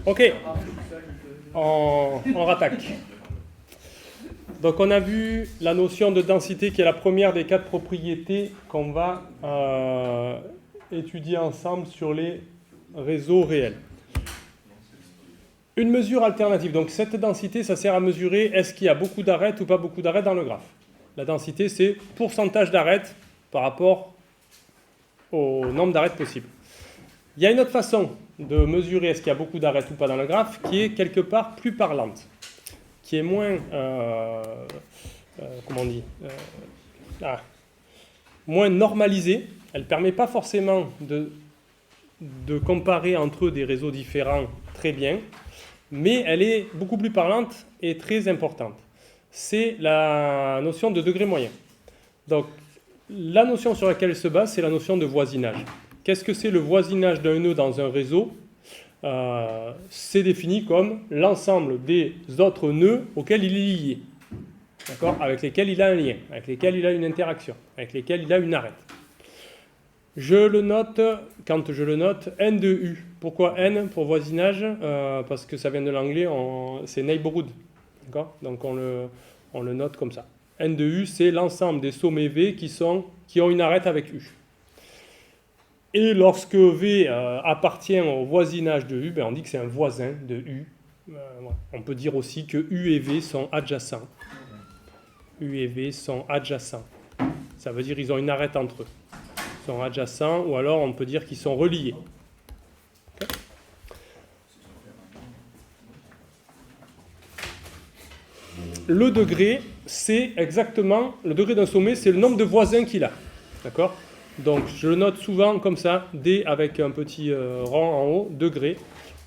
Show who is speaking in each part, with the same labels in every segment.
Speaker 1: Ok, on rattaque. Donc on a vu la notion de densité qui est la première des 4 propriétés qu'on va étudier ensemble sur les réseaux réels. Une mesure alternative. Donc cette densité, ça sert à mesurer est-ce qu'il y a beaucoup d'arêtes ou pas beaucoup d'arêtes dans le graphe. La densité, c'est pourcentage d'arêtes par rapport au nombre d'arêtes possible. Il y a une autre façon de mesurer est-ce qu'il y a beaucoup d'arêtes ou pas dans le graphe qui est quelque part plus parlante, qui est moins, comment on dit, moins normalisée. Elle ne permet pas forcément de comparer entre eux des réseaux différents très bien, mais elle est beaucoup plus parlante et très importante. C'est la notion de degré moyen. Donc, la notion sur laquelle elle se base, c'est la notion de voisinage. Qu'est-ce que c'est le voisinage d'un nœud dans un réseau ? C'est défini comme l'ensemble des autres nœuds auxquels il est lié, d'accord ? Avec lesquels il a un lien, avec lesquels il a une interaction, avec lesquels il a une arête. Je le note, quand je le note, N de U. Pourquoi N pour voisinage ? Parce que ça vient de l'anglais, c'est neighborhood, d'accord ? Donc on le note comme ça. N de U, c'est l'ensemble des sommets V qui ont une arête avec U. Et lorsque V appartient au voisinage de U, on dit que c'est un voisin de U. On peut dire aussi que U et V sont adjacents. U et V sont adjacents. Ça veut dire qu'ils ont une arête entre eux. Ils sont adjacents, ou alors on peut dire qu'ils sont reliés. Okay. Le degré, c'est exactement, le degré d'un sommet, c'est le nombre de voisins qu'il a. D'accord ? Donc, je le note souvent comme ça, D avec un petit rang en haut, degré.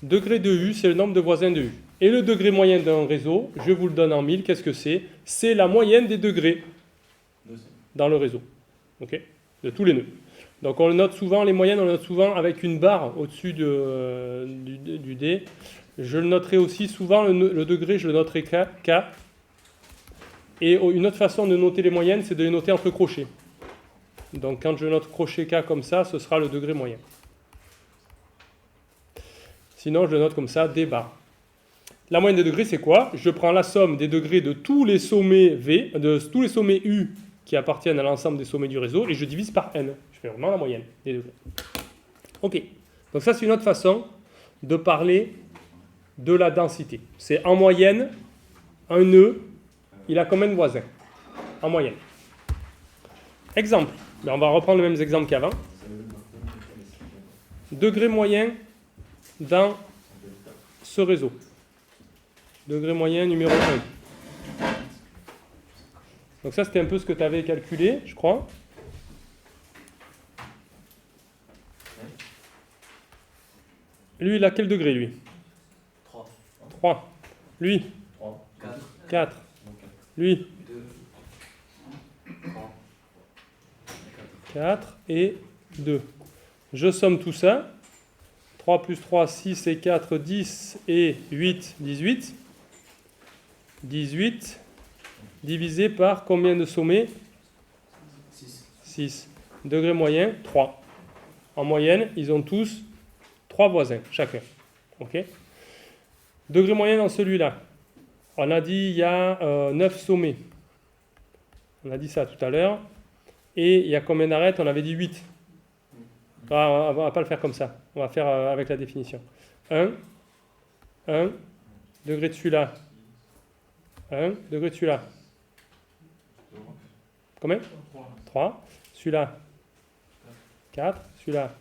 Speaker 1: Degré de U, c'est le nombre de voisins de U. Et le degré moyen d'un réseau, je vous le donne en 1000, qu'est-ce que c'est ? C'est la moyenne des degrés dans le réseau, okay, de tous les nœuds. Donc, on le note souvent, les moyennes, on le note souvent avec une barre au-dessus du D. Je le noterai aussi souvent, le degré, je le noterai K. Et une autre façon de noter les moyennes, c'est de les noter entre crochets. Donc quand je note crochet K comme ça, ce sera le degré moyen. Sinon, je le note comme ça, D bar. La moyenne des degrés, c'est quoi ? Je prends la somme des degrés de tous les sommets V, de tous les sommets U qui appartiennent à l'ensemble des sommets du réseau, et je divise par N. Je fais vraiment la moyenne des degrés. Ok. Donc ça, c'est une autre façon de parler de la densité. C'est en moyenne, un nœud, il a combien de voisins ? En moyenne. Exemple. Mais on va reprendre les mêmes exemples qu'avant. Degré moyen dans ce réseau. Degré moyen numéro 1. Donc ça, c'était un peu ce que tu avais calculé, je crois. Lui, il a quel degré, lui ? 3. Lui ? 4. Lui ? 4 et 2. Je somme tout ça. 3 plus 3, 6 et 4, 10 et 8, 18. 18 divisé par combien de sommets ? 6. Degré moyen, 3. En moyenne, ils ont tous 3 voisins, chacun. Ok ? Degré moyen dans celui-là. On a dit il y a 9 sommets. On a dit ça tout à l'heure. Et il y a combien d'arêtes ? On avait dit 8. On ne va pas le faire comme ça. On va faire avec la définition. 1. Degré de celui-là. 1. Degré de celui-là. Combien ? 3. Celui-là. 4. Celui-là.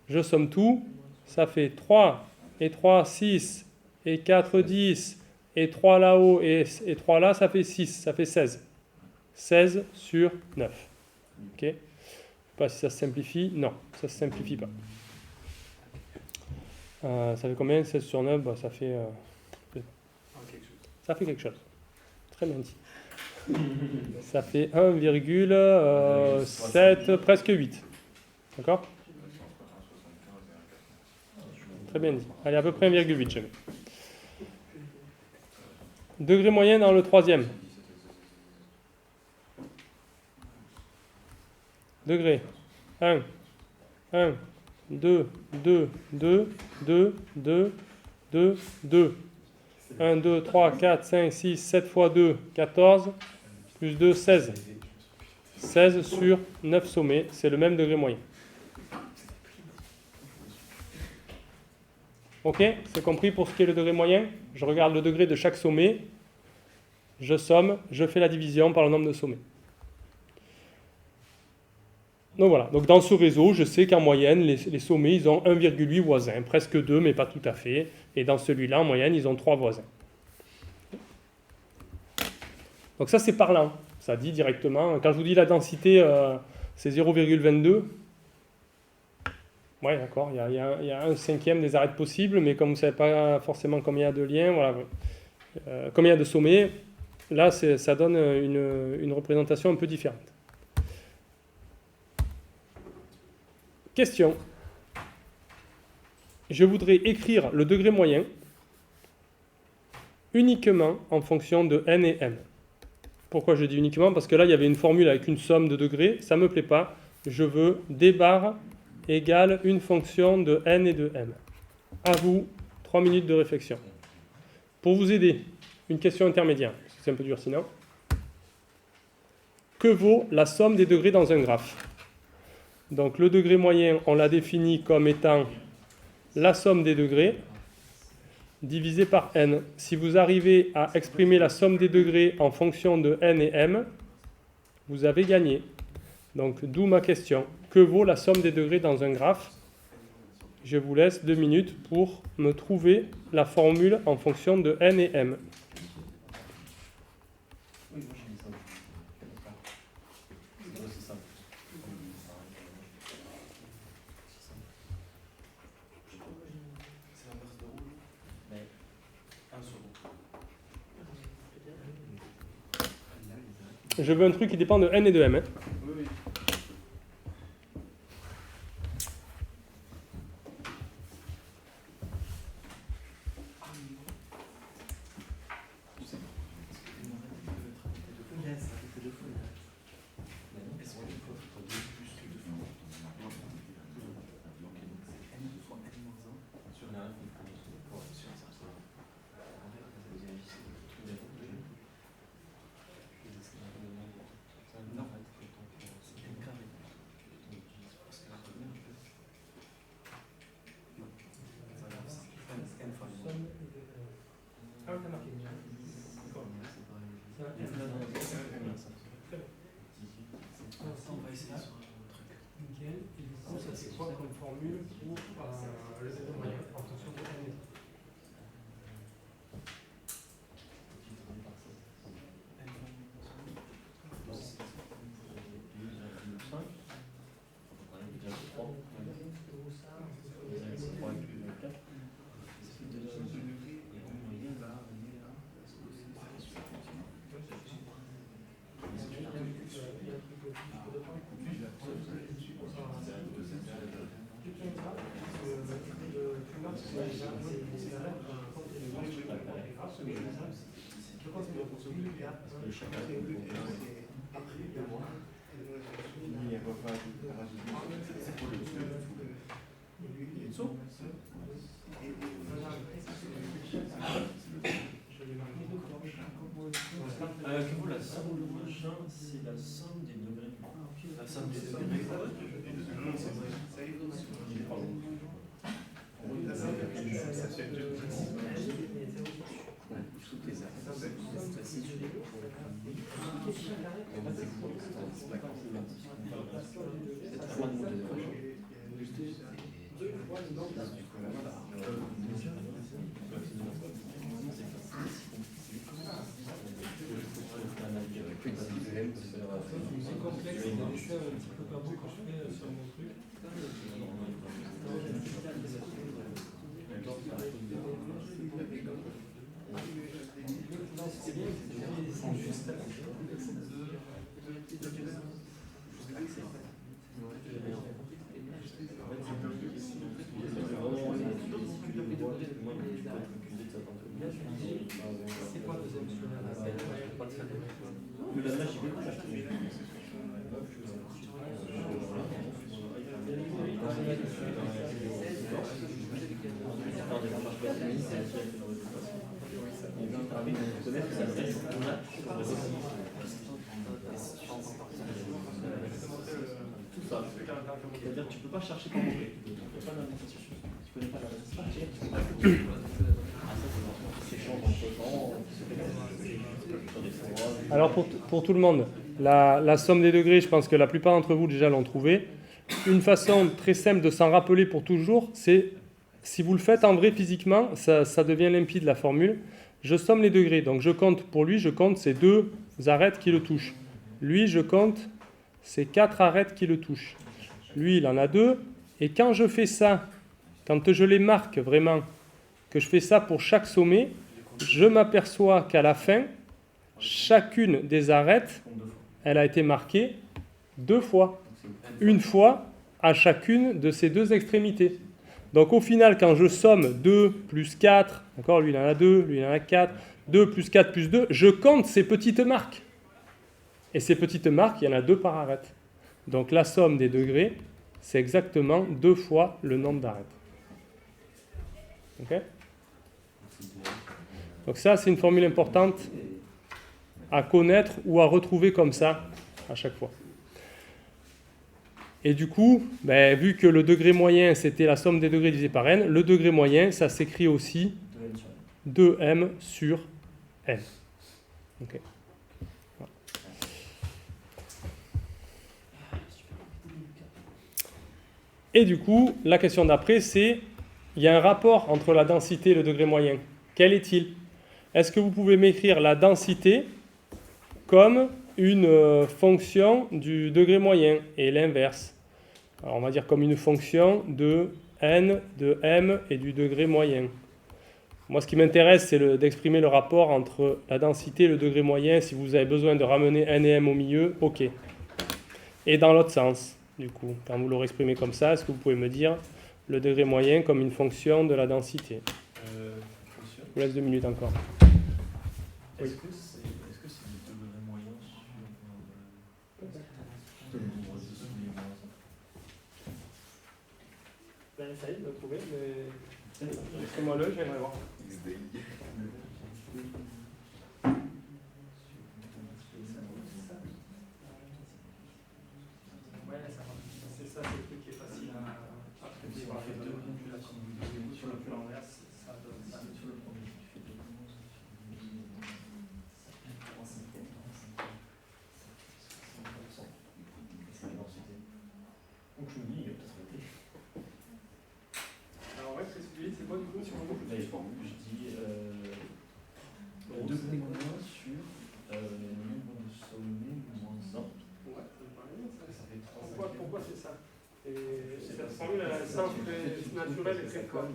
Speaker 1: Je somme tout. Ça fait 3 et 3, 6 et 4, 10. Et 3 là-haut et 3 là, ça fait 6, ça fait 16. 16 sur 9. Ok ? Je ne sais pas si ça se simplifie. Non, ça ne se simplifie pas. Ça fait combien ? 16 sur 9, ça fait quelque chose. Très bien dit. Ça fait 1,7, presque 8. D'accord ? Très bien dit. Allez, à peu près 1,8, je mets. Degré moyen dans le troisième. Degré. 1. 2, 2, 2, 2, 2, 2, 2. 1, 2, 3, 4, 5, 6, 7 fois 2, 14, plus 2, 16. 16 sur 9 sommets, c'est le même degré moyen. Ok, c'est compris pour ce qui est le degré moyen? Je regarde le degré de chaque sommet, je somme, je fais la division par le nombre de sommets. Donc voilà, donc dans ce réseau, je sais qu'en moyenne, les sommets, ils ont 1,8 voisins, presque 2, mais pas tout à fait. Et dans celui-là, en moyenne, ils ont 3 voisins. Donc ça, c'est parlant. Ça dit directement, quand je vous dis la densité, c'est 0,22. Ouais, d'accord, il y a un cinquième des arêtes possibles, mais comme vous ne savez pas forcément combien il y a de liens, voilà, combien il y a de sommets, là, ça donne une représentation un peu différente. Question. Je voudrais écrire le degré moyen uniquement en fonction de n et m. Pourquoi je dis uniquement? Parce que là, il y avait une formule avec une somme de degrés. Ça ne me plaît pas. Je veux d bar égale une fonction de n et de m. À vous, 3 minutes de réflexion. Pour vous aider, une question intermédiaire. Parce que c'est un peu dur sinon. Que vaut la somme des degrés dans un graphe? Donc le degré moyen, on l'a défini comme étant la somme des degrés divisé par n. Si vous arrivez à exprimer la somme des degrés en fonction de n et m, vous avez gagné. Donc d'où ma question. Que vaut la somme des degrés dans un graphe? Je vous laisse 2 minutes pour me trouver la formule en fonction de n et m. Je veux un truc qui dépend de n et de m. Hein. Oui. C'est quoi comme formule pour le degré moyen en fonction de n et m?
Speaker 2: La somme de machin, c'est la somme des degrés. La somme des degrés.
Speaker 1: C'est complexe, il y a des choses un petit peu comme quand je fais sur mon truc. C'est bien, c'est juste à c'est quoi le deuxième
Speaker 2: Tout ça. C'est-à-dire que tu ne peux pas chercher par mot-clé. Il n'y a pas d'indication. Tu connais pas la partie.
Speaker 1: Alors pour tout le monde, la somme des degrés, je pense que la plupart d'entre vous déjà l'ont trouvé. Une façon très simple de s'en rappeler pour toujours, c'est si vous le faites en vrai physiquement, ça devient limpide la formule. Je somme les degrés, donc je compte pour lui, je compte ces 2 arêtes qui le touchent. Lui, je compte ces 4 arêtes qui le touchent. Lui, il en a 2. Et quand je fais ça, quand je les marque vraiment, que je fais ça pour chaque sommet, je m'aperçois qu'à la fin, chacune des arêtes, elle a été marquée 2 fois. Une fois à chacune de ces 2 extrémités. Donc au final, quand je somme 2 plus 4, d'accord, lui il en a 2, lui il en a 4, 2 plus 4 plus 2, je compte ces petites marques. Et ces petites marques, il y en a 2 par arête. Donc la somme des degrés, c'est exactement 2 fois le nombre d'arêtes. Ok ? Donc ça, c'est une formule importante à connaître ou à retrouver comme ça à chaque fois. Et du coup, vu que le degré moyen, c'était la somme des degrés divisé par n, le degré moyen, ça s'écrit aussi 2m sur n. Okay. Voilà. Et du coup, la question d'après, c'est, il y a un rapport entre la densité et le degré moyen. Quel est-il ? Est-ce que vous pouvez m'écrire la densité comme une fonction du degré moyen et l'inverse? Alors on va dire comme une fonction de n, de m et du degré moyen. Moi, ce qui m'intéresse, c'est d'exprimer le rapport entre la densité et le degré moyen. Si vous avez besoin de ramener n et m au milieu, ok. Et dans l'autre sens, du coup, quand vous l'aurez exprimé comme ça, est-ce que vous pouvez me dire le degré moyen comme une fonction de la densité? Je vous laisse 2 minutes encore.
Speaker 2: Oui. Est-ce que c'est du degré moyen sur
Speaker 1: Essaye de le trouver, mais laissez-moi le, j'aimerais voir. Ouais, c'est ça, c'est le truc qui est facile à traiter. On fait 2 manipulations sur le plan inverse, ça donne ça. Sur le premier, tu fais 2 donc je me dis, il va peut-être arrêter. Alors ouais, c'est quoi du coup sur le groupe?
Speaker 2: Je dis 2 moins sur le nombre de sommets moins 1.
Speaker 1: Ouais, ça me paraît bien ça.
Speaker 2: Ça fait 3.
Speaker 1: Pourquoi c'est ça? Et cette formule, elle a un sens très naturel et très fort.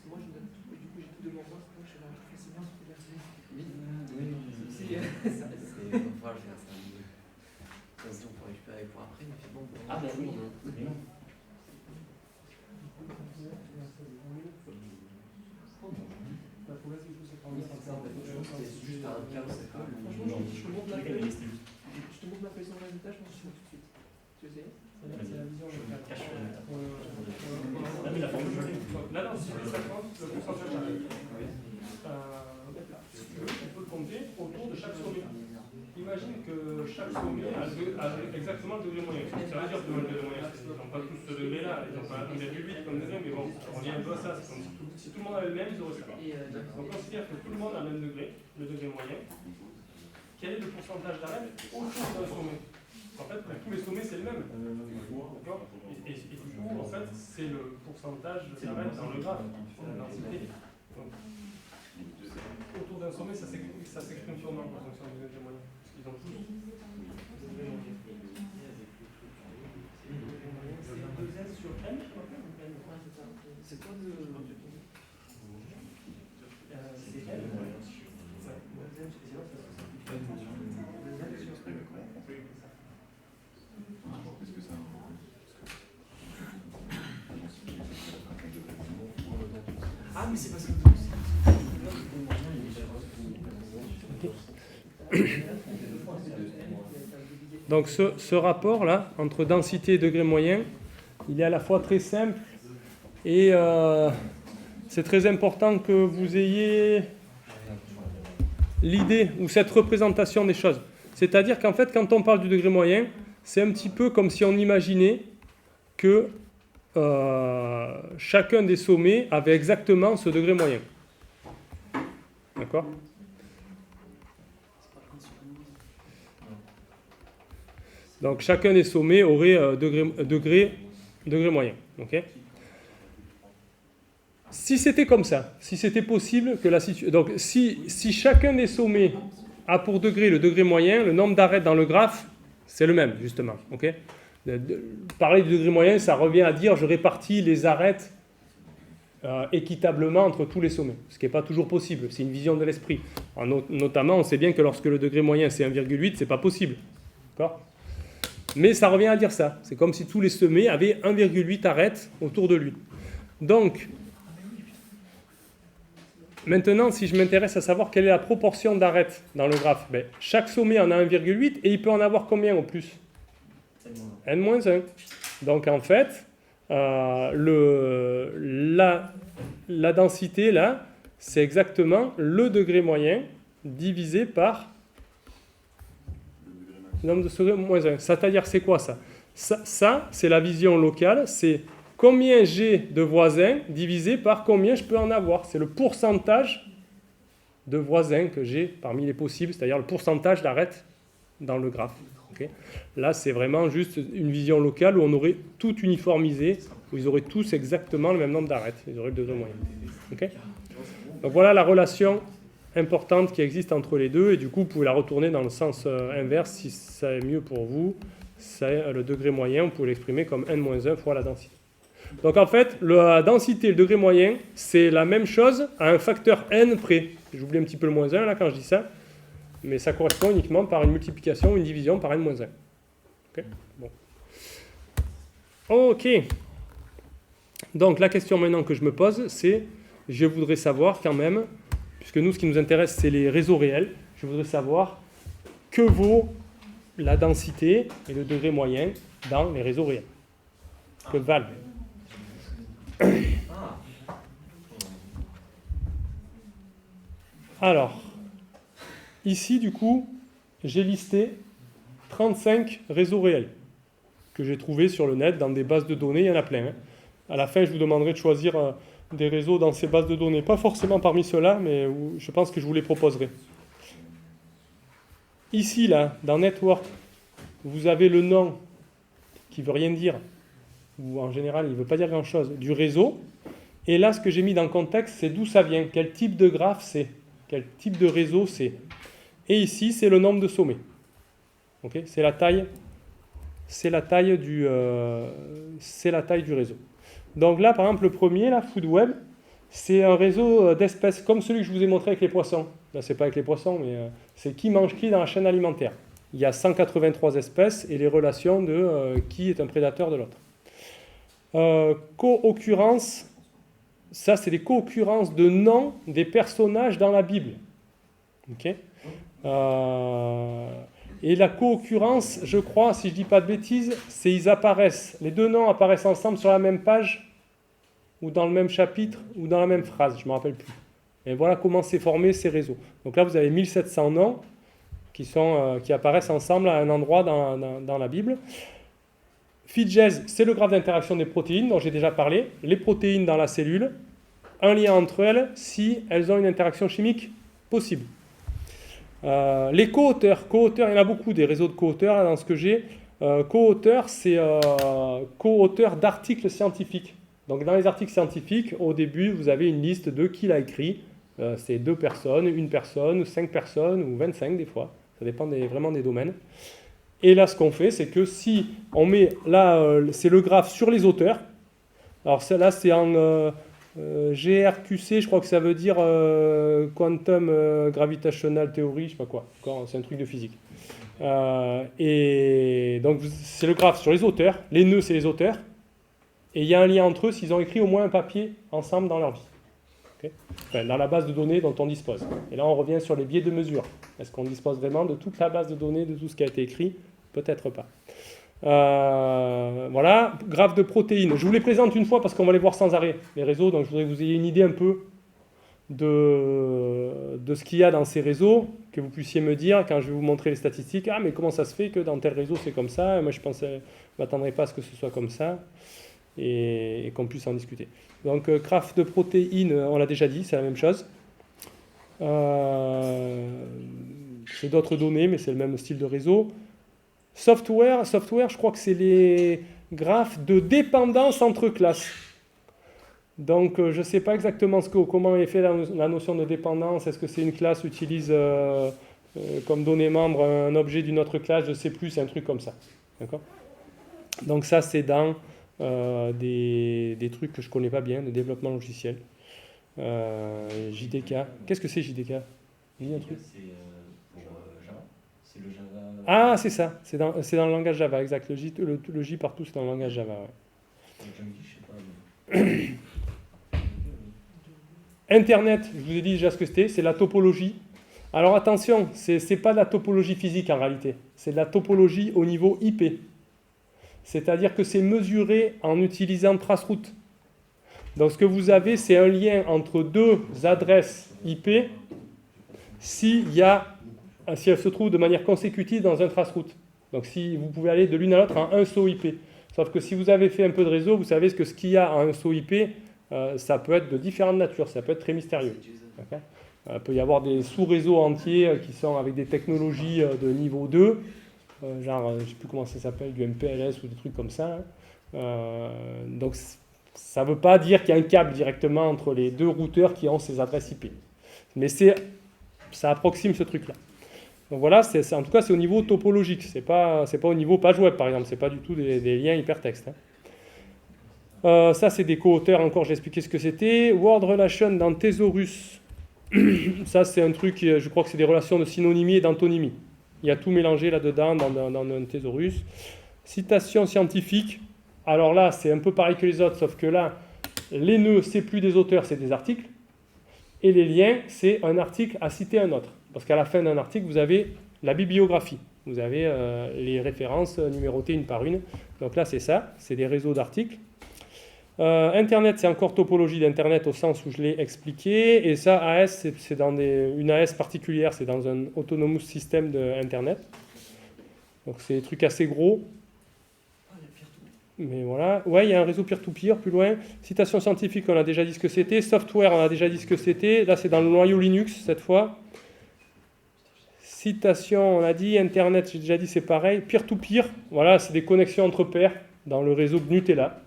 Speaker 3: Moi je donne tout, et du coup j'ai tout devant moi, c'est pour que je la c'est bien sur les
Speaker 4: on pourrait récupérer pour après, mais c'est bon.
Speaker 2: Ah ben oui, mais non.
Speaker 4: C'est juste un cas où ça colle.
Speaker 3: Franchement, je te montre ma feuille sans résultat, je pense que je fais tout de suite. Tu veux essayer?
Speaker 1: C'est la vision
Speaker 2: Je me cache
Speaker 1: là, la formule, là, non, si ça compte, le pourcentage d'arrêt. Si tu veux, on peut compter autour de chaque sommet. Imagine que chaque sommet a exactement le degré moyen. Ça veut dire que le degré moyen, ils n'ont pas tous ce degré-là, ils n'ont pas 1,8 comme degré, mais bon, on revient un peu à ça. C'est comme si tout le monde avait le même, ils auraient ça. Donc on considère que tout le monde a le même degré, le degré moyen. Quel est le pourcentage d'arrêt autour d'un sommet? En fait, pour tous les sommets, c'est le même. D'accord? Et du coup, en fait, c'est le pourcentage d'arrêt dans le graphe, la densité. Donc, autour d'un sommet, ça s'exprime sûrement en fonction du degré moyen. Ils ont tous le degré moyen. C'est 2S sur N, je crois.
Speaker 3: C'est quoi de.
Speaker 1: C'est N.
Speaker 3: Ah, mais c'est parce que.
Speaker 1: Donc ce rapport-là, entre densité et degré moyen, il est à la fois très simple et c'est très important que vous ayez l'idée ou cette représentation des choses. C'est-à-dire qu'en fait, quand on parle du degré moyen, c'est un petit peu comme si on imaginait que chacun des sommets avait exactement ce degré moyen. D'accord ? Donc chacun des sommets aurait degré moyen. Okay ? Si c'était comme ça, si c'était possible que la situation... Donc si chacun des sommets a pour degré le degré moyen, le nombre d'arêtes dans le graphe, c'est le même, justement. Okay ? Parler du degré moyen, ça revient à dire je répartis les arêtes équitablement entre tous les sommets, ce qui n'est pas toujours possible, c'est une vision de l'esprit. Notamment, on sait bien que lorsque le degré moyen c'est 1,8, c'est pas possible. D'accord ? Mais ça revient à dire ça. C'est comme si tous les sommets avaient 1,8 arêtes autour de lui. Donc, maintenant, si je m'intéresse à savoir quelle est la proportion d'arêtes dans le graphe, chaque sommet en a 1,8 et il peut en avoir combien au plus ? N-1. Donc en fait, la densité là, c'est exactement le degré moyen divisé par le nombre de degrés moins 1. C'est-à-dire, c'est quoi ça ? Ça, c'est la vision locale, c'est combien j'ai de voisins divisé par combien je peux en avoir. C'est le pourcentage de voisins que j'ai parmi les possibles, c'est-à-dire le pourcentage d'arêtes dans le graphe. Okay. Là, c'est vraiment juste une vision locale où on aurait tout uniformisé, où ils auraient tous exactement le même nombre d'arêtes. Ils auraient le degré moyen. Okay. Donc voilà la relation importante qui existe entre les deux, et du coup, vous pouvez la retourner dans le sens inverse si ça est mieux pour vous. C'est le degré moyen, vous pouvez l'exprimer comme n-1 fois la densité. Donc en fait, la densité et le degré moyen, c'est la même chose à un facteur n près. J'oublie un petit peu le moins 1 là quand je dis ça. Mais ça correspond uniquement par une multiplication ou une division par n-1. Okay. Bon. Ok. Donc la question maintenant que je me pose, c'est, je voudrais savoir quand même, puisque nous ce qui nous intéresse c'est les réseaux réels, je voudrais savoir que vaut la densité et le degré moyen dans les réseaux réels. Que valent. Alors, ici, du coup, j'ai listé 35 réseaux réels que j'ai trouvés sur le net dans des bases de données. Il y en a plein. Hein. À la fin, je vous demanderai de choisir des réseaux dans ces bases de données. Pas forcément parmi ceux-là, mais je pense que je vous les proposerai. Ici, là, dans Network, vous avez le nom qui ne veut rien dire, ou en général, il ne veut pas dire grand-chose, du réseau. Et là, ce que j'ai mis dans le contexte, c'est d'où ça vient, quel type de graphe c'est, quel type de réseau c'est. Et ici, c'est le nombre de sommets. Okay, c'est la taille du réseau. Donc là, par exemple, le premier, là, FoodWeb, c'est un réseau d'espèces comme celui que je vous ai montré avec les poissons. Là, c'est pas avec les poissons, mais c'est qui mange qui dans la chaîne alimentaire. Il y a 183 espèces et les relations de qui est un prédateur de l'autre. Co-occurrence, ça, c'est des co-occurrences de noms des personnages dans la Bible. Ok. Et la co-occurrence, je crois, si je ne dis pas de bêtises, c'est ils apparaissent, les deux noms apparaissent ensemble sur la même page, ou dans le même chapitre, ou dans la même phrase, je ne me rappelle plus. Et voilà comment s'est formé ces réseaux. Donc là, vous avez 1700 noms qui apparaissent ensemble à un endroit dans la Bible. FIDGES, c'est le graphe d'interaction des protéines dont j'ai déjà parlé. Les protéines dans la cellule, un lien entre elles si elles ont une interaction chimique possible. Les co-auteurs, il y en a beaucoup des réseaux de co-auteurs dans ce que j'ai. Co-auteur, c'est co-auteur d'articles scientifiques. Donc dans les articles scientifiques, au début, vous avez une liste de qui l'a écrit. C'est 2 personnes, 1 personne, 5 personnes ou 25 des fois. Ça dépend vraiment des domaines. Et là, ce qu'on fait, c'est que si on met, là, c'est le graphe sur les auteurs. Alors là, c'est en GRQC, je crois que ça veut dire Quantum Gravitational Theory, je ne sais pas quoi. C'est un truc de physique. Et donc, c'est le graphe sur les auteurs. Les nœuds, c'est les auteurs. Et il y a un lien entre eux s'ils ont écrit au moins un papier ensemble dans leur vie. Okay, enfin, dans la base de données dont on dispose. Et là, on revient sur les biais de mesure. Est-ce qu'on dispose vraiment de toute la base de données, de tout ce qui a été écrit? Peut-être pas. Voilà, graphe de protéines. Je vous les présente une fois parce qu'on va les voir sans arrêt, les réseaux. Donc, je voudrais que vous ayez une idée un peu de ce qu'il y a dans ces réseaux, que vous puissiez me dire, quand je vais vous montrer les statistiques, ah, mais comment ça se fait que dans tel réseau, c'est comme ça? Et moi, je ne m'attendrais pas à ce que ce soit comme ça, et qu'on puisse en discuter. Donc, graphe de protéines, on l'a déjà dit, c'est la même chose. C'est d'autres données, mais c'est le même style de réseau. Software, je crois que c'est les graphes de dépendance entre classes. Donc, je ne sais pas exactement comment est fait la notion de dépendance. Est-ce que c'est une classe utilise comme donnée membre un objet d'une autre classe? Je ne sais plus, c'est un truc comme ça. D'accord? Donc ça, c'est dans des trucs que je ne connais pas bien, de développement logiciel. JDK. Qu'est-ce que c'est JDK? Dis un truc.
Speaker 2: C'est pour Java. C'est le Java.
Speaker 1: Ah, c'est ça. C'est dans le langage Java, exact. Le J partout, c'est dans le langage Java. Ouais.
Speaker 2: Junkie, je sais pas.
Speaker 1: Internet, je vous ai dit déjà ce que c'était, c'est la topologie. Alors attention, c'est pas de la topologie physique en réalité, c'est de la topologie au niveau IP. C'est-à-dire que c'est mesuré en utilisant traceroute. Donc ce que vous avez, c'est un lien entre deux adresses IP si elles se trouvent de manière consécutive dans un traceroute. Donc si vous pouvez aller de l'une à l'autre en un saut IP. Sauf que si vous avez fait un peu de réseau, vous savez ce qu'il y a en un saut IP. Ça peut être de différentes natures, ça peut être très mystérieux. Okay. Il peut y avoir des sous-réseaux entiers qui sont avec des technologies de niveau 2, genre, je ne sais plus comment ça s'appelle, du MPLS ou des trucs comme ça. Donc, ça ne veut pas dire qu'il y a un câble directement entre les deux routeurs qui ont ces adresses IP. Mais ça approxime ce truc-là. Donc voilà, en tout cas, c'est au niveau topologique. C'est pas au niveau page web, par exemple. Ce n'est pas du tout des liens hypertextes. Hein. Ça, c'est des co-auteurs, encore, j'ai expliqué ce que c'était. Word Relation dans Thesaurus. Ça, c'est un truc, je crois que c'est des relations de synonymie et d'antonymie. Il y a tout mélangé là-dedans dans un Thesaurus. Citation scientifique. Alors là, c'est un peu pareil que les autres, sauf que là, les nœuds, c'est plus des auteurs, c'est des articles. Et les liens, c'est un article à citer un autre. Parce qu'à la fin d'un article, vous avez la bibliographie. Vous avez les références numérotées une par une. Donc là, c'est ça, c'est des réseaux d'articles. Internet, c'est encore topologie d'Internet au sens où je l'ai expliqué. Et ça, AS, c'est dans une AS particulière, c'est dans un autonomous système d'Internet. Donc c'est des trucs assez gros. Mais voilà. Ouais, il y a un réseau peer-to-peer plus loin. Citation scientifique, on a déjà dit ce que c'était. Software, on a déjà dit ce que c'était. Là, c'est dans le noyau Linux cette fois. Citation, on a dit. Internet, j'ai déjà dit, c'est pareil. Peer-to-peer, voilà, c'est des connexions entre pairs dans le réseau Gnutella.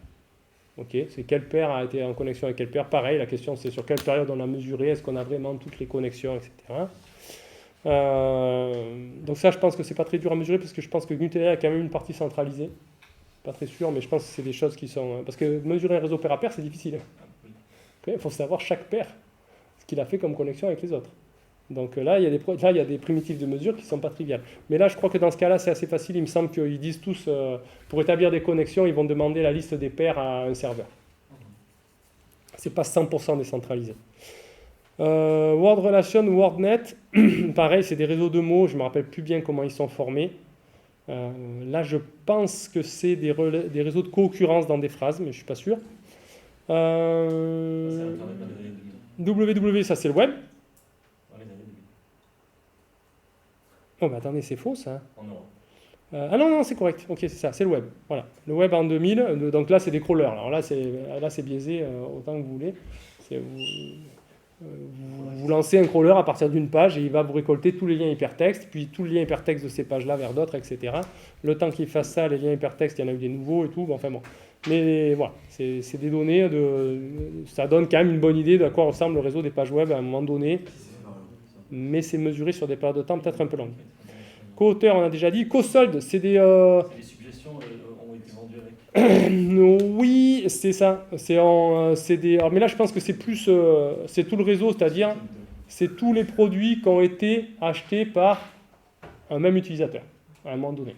Speaker 1: Ok, c'est quel paire a été en connexion avec quel paire. Pareil, la question c'est sur quelle période on a mesuré, est-ce qu'on a vraiment toutes les connexions, etc. Donc ça, je pense que c'est pas très dur à mesurer parce que je pense que Gnutella a quand même une partie centralisée. Pas très sûr, mais je pense que c'est des choses qui sont... Parce que mesurer un réseau paire à paire, c'est difficile. Il faut savoir chaque paire, ce qu'il a fait comme connexion avec les autres. Donc là, il y a des primitives de mesure qui ne sont pas triviales. Mais là, je crois que dans ce cas-là, c'est assez facile. Il me semble qu'ils disent tous, pour établir des connexions, ils vont demander la liste des paires à un serveur. Ce n'est pas 100% décentralisé. Word Relation ou WordNet, pareil, c'est des réseaux de mots. Je ne me rappelle plus bien comment ils sont formés. Là, je pense que c'est des réseaux de co-occurrence dans des phrases, mais je ne suis pas sûr. www, ça c'est le web. Oh, mais attendez, c'est faux ça.
Speaker 2: En Europe.
Speaker 1: Ah non, c'est correct. Ok, c'est ça, c'est le web. Voilà. Le web en 2000, donc là, c'est des crawlers. Alors là, c'est biaisé autant que vous voulez. Vous lancez un crawler à partir d'une page et il va vous récolter tous les liens hypertextes, puis tous les liens hypertextes de ces pages-là vers d'autres, etc. Le temps qu'il fasse ça, les liens hypertextes, il y en a eu des nouveaux et tout. Bon, enfin bon. Mais voilà, c'est des données, ça donne quand même une bonne idée de à quoi ressemble le réseau des pages web à un moment donné. Mais c'est mesuré sur des périodes de temps peut-être un peu longues. Co-auteur, on a déjà dit. Co-solde, c'est des...
Speaker 2: Les suggestions ont été vendues avec...
Speaker 1: Oui, c'est ça. Alors, mais là, je pense que c'est plus... c'est tout le réseau, c'est-à-dire c'est tous les produits qui ont été achetés par un même utilisateur, à un moment donné.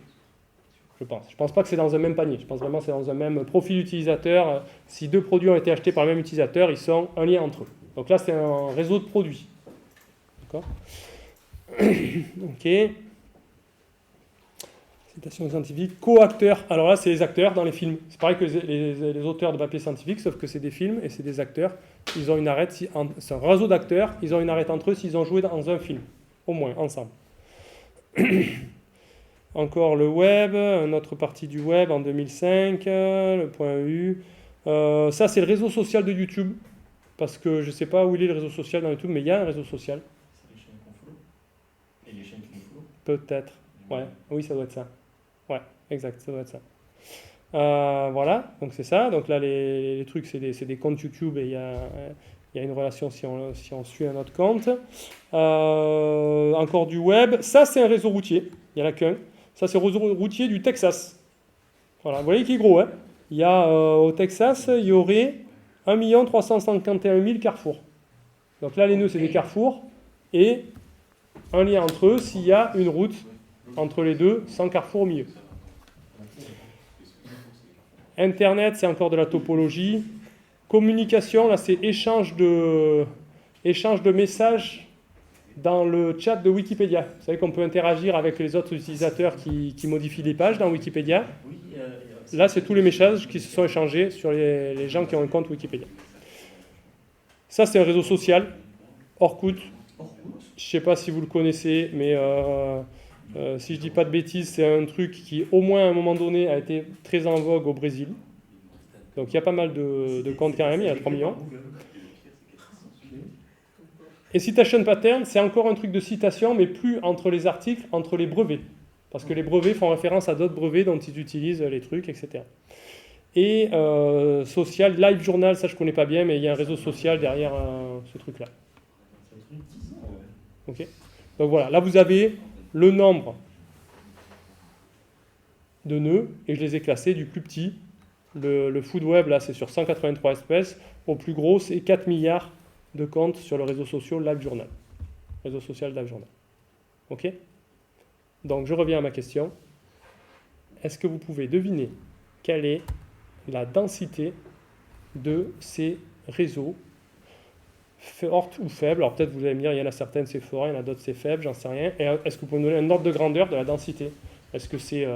Speaker 1: Je pense. Je ne pense pas que c'est dans un même panier. Je pense vraiment que c'est dans un même profil utilisateur. Si deux produits ont été achetés par le même utilisateur, ils sont un lien entre eux. Donc là, c'est un réseau de produits. D'accord. Ok. Citation scientifique. Co-acteurs. Alors là, c'est les acteurs dans les films. C'est pareil que les auteurs de papier scientifique, sauf que c'est des films et c'est des acteurs. Ils ont une arête, c'est un réseau d'acteurs. Ils ont une arête entre eux s'ils ont joué dans un film. Au moins, ensemble. Encore le web, une autre partie du web en 2005, le point U. Ça, c'est le réseau social de YouTube. Parce que je ne sais pas où il est le réseau social dans YouTube, mais il y a un réseau social.
Speaker 2: C'est les chaînes qu'on follow. Et les chaînes qui nous follow.
Speaker 1: Peut-être. Ouais, oui, ça doit être ça. Ouais, exact, ça doit être ça. Voilà, donc c'est ça. Donc là, les trucs, c'est des comptes YouTube et il y a une relation si on suit un autre compte. Encore du web. Ça, c'est un réseau routier. Il n'y en a qu'un. Ça, c'est le réseau routier du Texas. Voilà, vous voyez qu'il est gros, hein. Il y a au Texas, il y aurait 1 351 000 carrefours. Donc là, les nœuds, c'est des carrefours. Et un lien entre eux s'il y a une route entre les deux, sans carrefour au milieu. Internet, c'est encore de la topologie. Communication, là, c'est échange de messages dans le chat de Wikipédia. Vous savez qu'on peut interagir avec les autres utilisateurs qui modifient des pages dans Wikipédia.
Speaker 2: Oui,
Speaker 1: Là, c'est tous les messages qui se sont échangés sur les gens qui ont un compte Wikipédia. Ça, c'est un réseau social, Orkut. Je ne sais pas si vous le connaissez, mais si je ne dis pas de bêtises, c'est un truc qui, au moins à un moment donné, a été très en vogue au Brésil. Donc il y a pas mal de comptes quand même, il y a 3 millions. Et citation pattern, c'est encore un truc de citation, mais plus entre les articles, entre les brevets. Parce que les brevets font référence à d'autres brevets dont ils utilisent les trucs, etc. Et social, live journal, ça je connais pas bien, mais il y a un réseau social derrière ce truc-là. Ok. Donc voilà, là vous avez le nombre de nœuds, et je les ai classés du plus petit. Le food web, là, c'est sur 183 espèces. Au plus gros, c'est 4 milliards de comptes sur le réseau social Live Journal. Réseau social Live Journal. Ok ? Donc, je reviens à ma question. Est-ce que vous pouvez deviner quelle est la densité de ces réseaux, forte ou faible? Alors, peut-être vous allez me dire, il y en a certaines, c'est fort, il y en a d'autres, c'est faible, j'en sais rien. Et est-ce que vous pouvez me donner un ordre de grandeur de la densité? Est-ce que c'est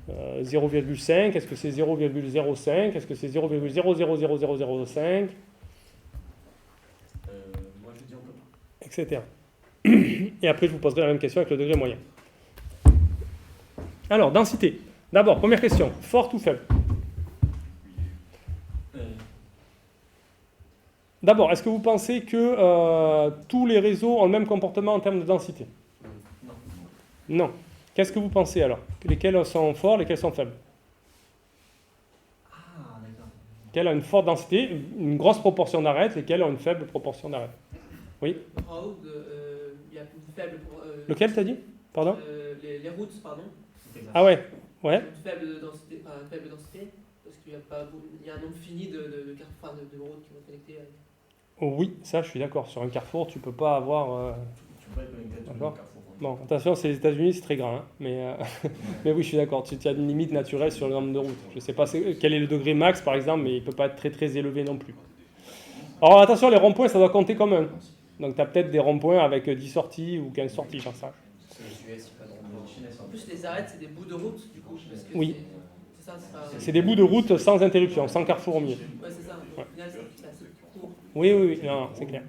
Speaker 1: 0,5? Est-ce que c'est 0,05? Est-ce que c'est 0,000005?
Speaker 2: moi, je dis on peut pas.
Speaker 1: Etc. Et après, je vous poserai la même question avec le degré moyen. Alors, densité. D'abord, première question. Forte ou faible? D'abord, est-ce que vous pensez que tous les réseaux ont le même comportement en termes de densité?
Speaker 2: Non.
Speaker 1: Non. Qu'est-ce que vous pensez alors? Lesquels sont forts, lesquels sont faibles?
Speaker 2: Ah, d'accord.
Speaker 1: Lesquels ont une forte densité, une grosse proportion d'arêtes, lesquels ont une faible proportion d'arêtes? Oui.
Speaker 3: En haut, il y a une faible.
Speaker 1: Lequel t'as dit? Pardon?
Speaker 3: Les routes, pardon.
Speaker 1: Ah ouais. Ouais.
Speaker 3: Une faible densité, parce qu'il y a un nombre fini de routes qui vont connecter.
Speaker 1: Oui, ça je suis d'accord. Sur un carrefour, tu peux pas avoir.
Speaker 2: Tu peux pas être connecté à tout le
Speaker 1: D'accord.
Speaker 2: carrefour.
Speaker 1: Bon, attention, c'est les États-Unis, c'est très grand, hein, mais oui, je suis d'accord. Tu as une limite naturelle sur le nombre de routes. Je sais pas quel est le degré max, par exemple, mais il peut pas être très très élevé non plus. Alors attention, les ronds-points, ça doit compter comme un. Donc tu as peut-être des ronds-points avec 10 sorties ou 15 sorties, j'en sais rien.
Speaker 3: En plus, les arêtes, c'est des bouts de route, du coup. Parce que
Speaker 1: Oui.
Speaker 3: C'est ça,
Speaker 1: C'est des bouts de route sans interruption, sans carrefour au milieu.
Speaker 3: Ouais, c'est ça. Au final, c'est assez court.
Speaker 1: Oui, non, c'est clair.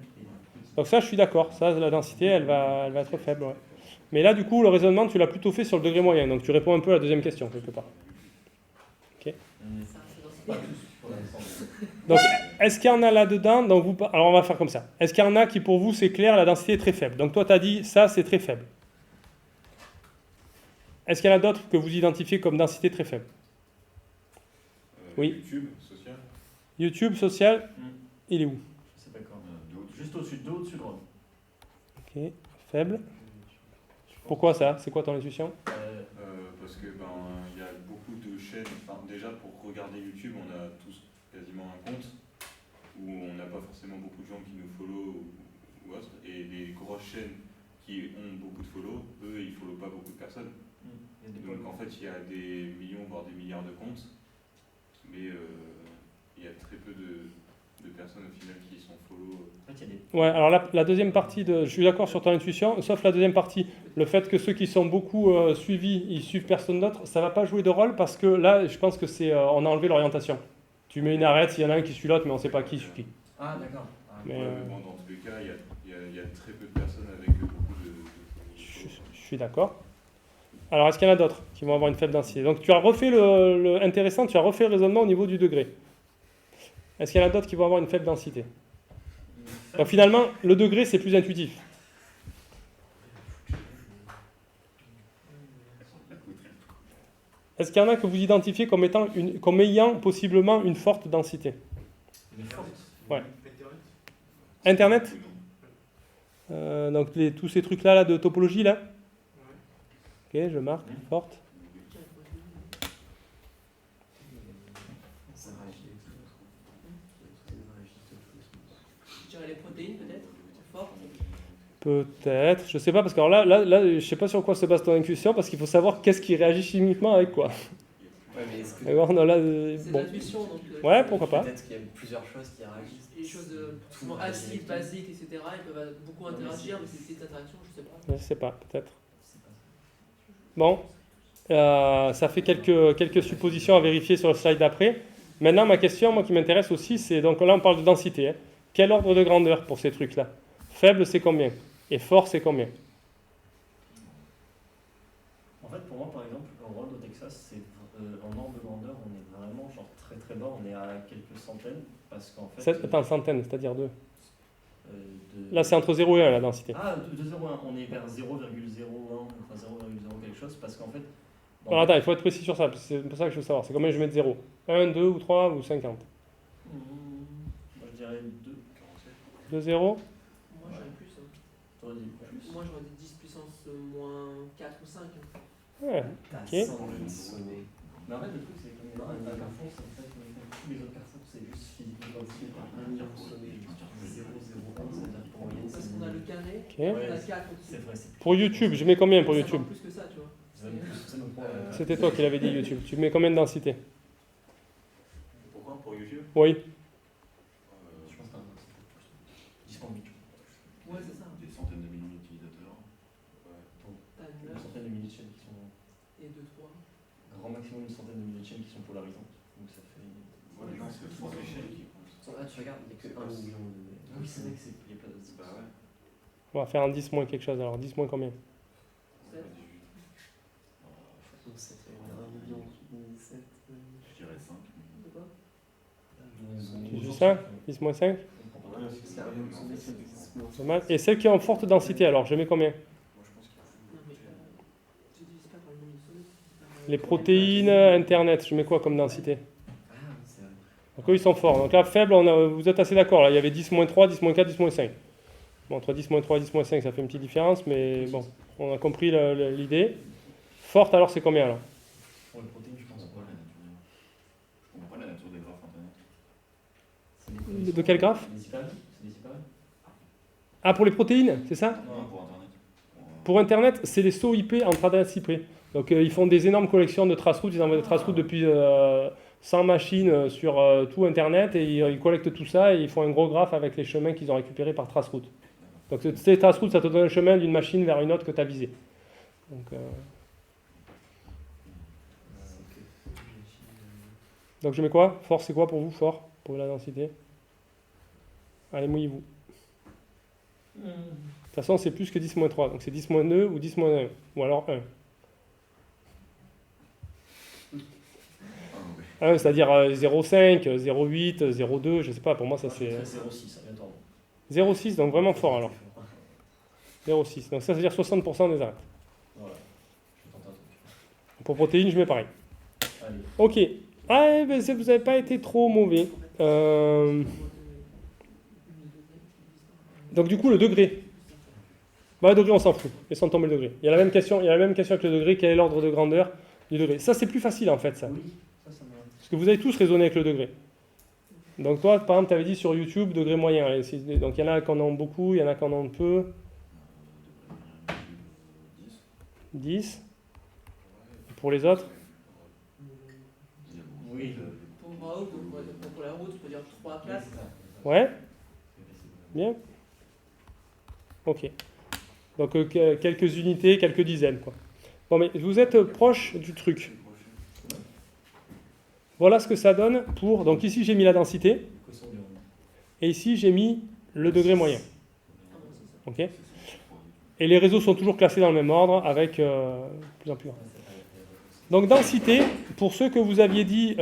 Speaker 1: Donc ça, je suis d'accord. Ça, la densité, elle va être faible. Ouais. Mais là, du coup, le raisonnement, tu l'as plutôt fait sur le degré moyen. Donc tu réponds un peu à la deuxième question, quelque part. Ok.
Speaker 3: Ça, c'est dans
Speaker 1: Donc, est-ce qu'il y en a là-dedans? Alors, on va faire comme ça. Est-ce qu'il y en a qui, pour vous, c'est clair, la densité est très faible? Donc toi, tu as dit, ça, c'est très faible. Est-ce qu'il y en a d'autres que vous identifiez comme densité très faible? Oui.
Speaker 5: YouTube, social.
Speaker 1: YouTube, social, il est où?
Speaker 2: Je sais pas quand. Juste au-dessus de au-dessus de droite.
Speaker 1: Ok, faible. Pourquoi ça? C'est quoi ton intuition?
Speaker 5: Parce que il y a beaucoup de chaînes. Enfin, déjà pour regarder YouTube, on a tous quasiment un compte où on n'a pas forcément beaucoup de gens qui nous follow ou autre. Et les grosses chaînes qui ont beaucoup de follow, eux, ils follow pas beaucoup de personnes. Donc en fait, il y a des millions voire des milliards de comptes, mais il y a très peu de de personnes au final qui sont follow.
Speaker 2: En fait, il y a des...
Speaker 1: Ouais, alors la deuxième partie, je suis d'accord sur ton intuition, sauf la deuxième partie. Le fait que ceux qui sont beaucoup suivis, ils suivent personne d'autre, ça va pas jouer de rôle parce que là, je pense que on a enlevé l'orientation. Tu mets une arête, s'il y en a un qui suit l'autre, mais on sait pas qui suit qui.
Speaker 2: Ah, d'accord. Ah,
Speaker 1: Mais,
Speaker 5: Ouais, mais bon, dans tous les cas, il y a très peu de personnes avec beaucoup de
Speaker 1: je suis d'accord. Alors, est-ce qu'il y en a d'autres qui vont avoir une faible densité? Donc, tu as refait intéressant, tu as refait le raisonnement au niveau du degré. Est-ce qu'il y en a d'autres qui vont avoir une faible densité? Donc, finalement, le degré, c'est plus intuitif. Est-ce qu'il y en a que vous identifiez comme ayant possiblement une forte densité?
Speaker 2: Une forte.
Speaker 1: Ouais. Internet? Donc, tous ces trucs-là là, de topologie, là? Ok, je marque, forte.
Speaker 4: Ça réagit.
Speaker 3: Je dirais les protéines peut-être, fortes.
Speaker 1: Peut-être, je sais pas, parce que alors là, je sais pas sur quoi se base ton intuition, parce qu'il faut savoir qu'est-ce qui réagit chimiquement avec quoi.
Speaker 4: Ouais, mais est-ce que
Speaker 1: D'accord, non, là,
Speaker 3: C'est de
Speaker 1: bon.
Speaker 3: l'intuition donc.
Speaker 1: Ouais, pourquoi pas.
Speaker 4: peut-être qu'il y a plusieurs choses qui réagissent.
Speaker 3: Les choses souvent acides, basiques, etc. Ils peuvent beaucoup interagir, mais c'est des interactions, je sais pas.
Speaker 1: Je sais pas, peut-être.
Speaker 4: C'est pas ça.
Speaker 1: Bon, ça fait quelques suppositions à vérifier sur le slide d'après. Maintenant, ma question, moi qui m'intéresse aussi, c'est, donc là on parle de densité. Hein. Quel ordre de grandeur pour ces trucs-là? Faible, c'est combien? Et fort, c'est combien?
Speaker 2: En fait, pour moi, par exemple, en World au Texas, c'est en ordre de grandeur, on est vraiment genre très très bas, on est à quelques centaines, parce qu'en fait...
Speaker 1: Attends, centaines, c'est-à-dire 2.
Speaker 2: de...
Speaker 1: Là, c'est entre 0 et 1 la densité.
Speaker 2: Ah, de 0,1, on est vers 0,01, enfin 0,0 quelque chose, parce qu'en fait...
Speaker 1: Alors attends, il faut être précis sur ça, parce que c'est pour ça que je veux savoir. C'est combien je mets de 0? 1, 2 ou 3 ou 50?
Speaker 2: Moi, je dirais 2.
Speaker 1: 2, 0?
Speaker 3: Moi j'aurais plus. Hein.
Speaker 2: T'aurais dit plus.
Speaker 3: Moi j'aurais dit 10 puissance moins 4 ou 5. Hein.
Speaker 1: Ouais.
Speaker 4: T'as
Speaker 1: Ok.
Speaker 4: 100 000 sommets.
Speaker 2: Mais en fait, le truc, c'est que un carrefour, c'est en fait, tous les autres carrefours, c'est juste physiquement identifié par 1 million de sommets. 0,01, c'est-à-dire pour moyenne,
Speaker 3: Parce
Speaker 2: c'est
Speaker 3: qu'on a le carré,
Speaker 1: Ok.
Speaker 3: on a 4 au-dessus.
Speaker 2: C'est vrai, c'est
Speaker 1: Pour YouTube, je mets combien pour
Speaker 3: Ça
Speaker 1: YouTube?
Speaker 3: vaut plus que ça, tu vois.
Speaker 2: c'est même plus, c'est même pas,
Speaker 1: C'était toi qui l'avais dit YouTube. Tu mets combien de densité?
Speaker 5: Pourquoi pour YouTube
Speaker 1: Oui.
Speaker 2: Je pense que c'est 10 points de bit.
Speaker 3: Ouais, c'est ça.
Speaker 5: Des centaines de millions d'utilisateurs.
Speaker 3: T'as
Speaker 2: Une
Speaker 3: 9
Speaker 2: centaine de milliers de chaînes qui sont,
Speaker 3: et 2, 3.
Speaker 2: grand maximum une centaine de milliers de chaînes qui sont polarisantes. Donc ça fait.
Speaker 5: Ouais, les gens, c'est trop d'échelle qui comptent.
Speaker 4: Ah, tu regardes, il n'y a que 1 million de.
Speaker 2: Ah oui, c'est vrai que c'est les places.
Speaker 5: Bah ouais.
Speaker 1: On va faire un 10 moins quelque chose. Alors 10 moins combien?
Speaker 3: 7.
Speaker 4: Donc ça fait 1 million, 7.
Speaker 5: Je dirais 5.
Speaker 3: De quoi?
Speaker 1: Tu dis 5? 10 moins 5?
Speaker 4: C'est 1 million de sommets, c'est 10 millions.
Speaker 1: Pas mal. Et celle qui est en forte densité, alors je mets combien?
Speaker 5: Moi, je pense qu'il
Speaker 3: Non, mais tu divises pas par le nombre de sommets.
Speaker 1: Les protéines, Internet, je mets quoi comme densité?
Speaker 4: Ah, c'est vrai.
Speaker 1: Donc eux, ils sont forts. Donc là, faible, vous êtes assez d'accord. Là, il y avait 10 moins 3, 10 moins 4, 10 moins 5. Bon, entre 10 moins 3 et 10 moins 5, ça fait une petite différence, mais bon, on a compris l'idée. Forte, alors, c'est combien alors?
Speaker 2: Pour les protéines, je pense
Speaker 5: comprends
Speaker 2: pas.
Speaker 5: pas la nature des- je comprends pas la nature des graphes internet.
Speaker 2: C'est des
Speaker 1: De quel graphe?
Speaker 2: C'est des hyperlapes. C'est des hyperlapes.
Speaker 1: Ah, pour les protéines, c'est ça?
Speaker 5: Non, pour internet.
Speaker 1: Pour Internet, c'est les sauts IP entre adresses IP. Donc ils font des énormes collections de traceroutes, ils envoient des traceroutes depuis 100 machines sur tout Internet et ils collectent tout ça et ils font un gros graphe avec les chemins qu'ils ont récupérés par traceroute. Donc ces traceroutes, ça te donne un chemin d'une machine vers une autre que tu as visée. Donc je mets quoi? Fort, c'est quoi pour vous? Fort, pour la densité? Allez, mouillez-vous. De toute façon, c'est plus que 10 moins 3. Donc c'est 10 moins 2 ou 10 moins 1. Ou alors 1. 1, c'est-à-dire 0,5, 0,8, 0,2, je sais pas, pour moi ça c'est
Speaker 2: 0,6, ça vient tordre.
Speaker 1: 0,6, donc vraiment fort alors. 0,6, donc ça veut dire 60% des arêtes.
Speaker 2: Voilà. Je vais tenter un truc.
Speaker 1: Pour protéines, je mets pareil.
Speaker 2: Allez.
Speaker 1: Ok. Ah, eh ben, vous n'avez pas été trop mauvais. Donc du coup, le degré. Bah, le degré, on s'en fout. Laissons tomber le degré. Il y a la même question avec le degré. Quel est l'ordre de grandeur du degré? Ça, c'est plus facile en fait, ça.
Speaker 2: Oui, ça m'a.
Speaker 1: Parce que vous avez tous raisonné avec le degré. Donc toi, par exemple, tu avais dit sur YouTube, degré moyen. Donc il y en a qui en ont beaucoup, il y en a qui en ont peu. 10. Pour les autres?
Speaker 2: Oui.
Speaker 3: Pour la route, tu peux dire 3 classes.
Speaker 1: Ouais. Bien. Ok. Donc quelques unités, quelques dizaines, quoi. Bon, mais vous êtes proche du truc. Voilà ce que ça donne pour... Donc ici, j'ai mis la densité. Et ici, j'ai mis le degré moyen. Ok. Et les réseaux sont toujours classés dans le même ordre, avec plus en plus grand. Donc densité, pour ceux que vous aviez dit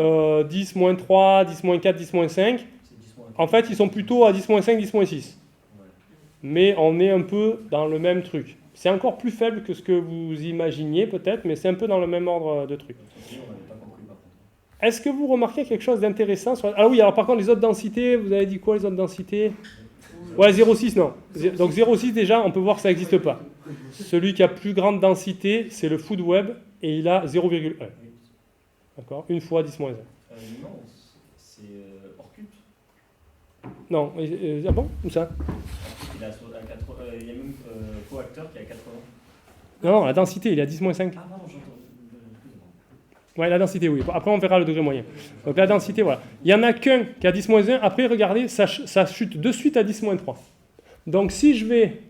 Speaker 1: 10, moins 3, 10, moins 4, 10, moins 5, en fait, ils sont plutôt à 10, moins 5, 10, moins 6. Mais on est un peu dans le même truc. C'est encore plus faible que ce que vous imaginiez peut-être, mais c'est un peu dans le même ordre de truc. Est-ce que vous remarquez quelque chose d'intéressant sur... Ah oui, alors par contre, les autres densités, vous avez dit quoi les autres densités? Ouais, 0,6, non. Donc 0,6 déjà, on peut voir que ça n'existe pas. Celui qui a plus grande densité, c'est le food web, et il a 0,1. D'accord? Une fois 10 moins 1.
Speaker 2: Non, c'est Orkut.
Speaker 1: Non, ah bon? Où ça?
Speaker 2: Il y a même co-acteur qui est à 80.
Speaker 1: Non, la densité, il est à 10 moins 5.
Speaker 2: Ah, pardon, j'entends.
Speaker 1: Ouais, la densité, oui. Après, on verra le degré moyen. Donc la densité, voilà. Il n'y en a qu'un qui a 10 moins 1. Après, regardez, ça chute de suite à 10 moins 3. Donc si je vais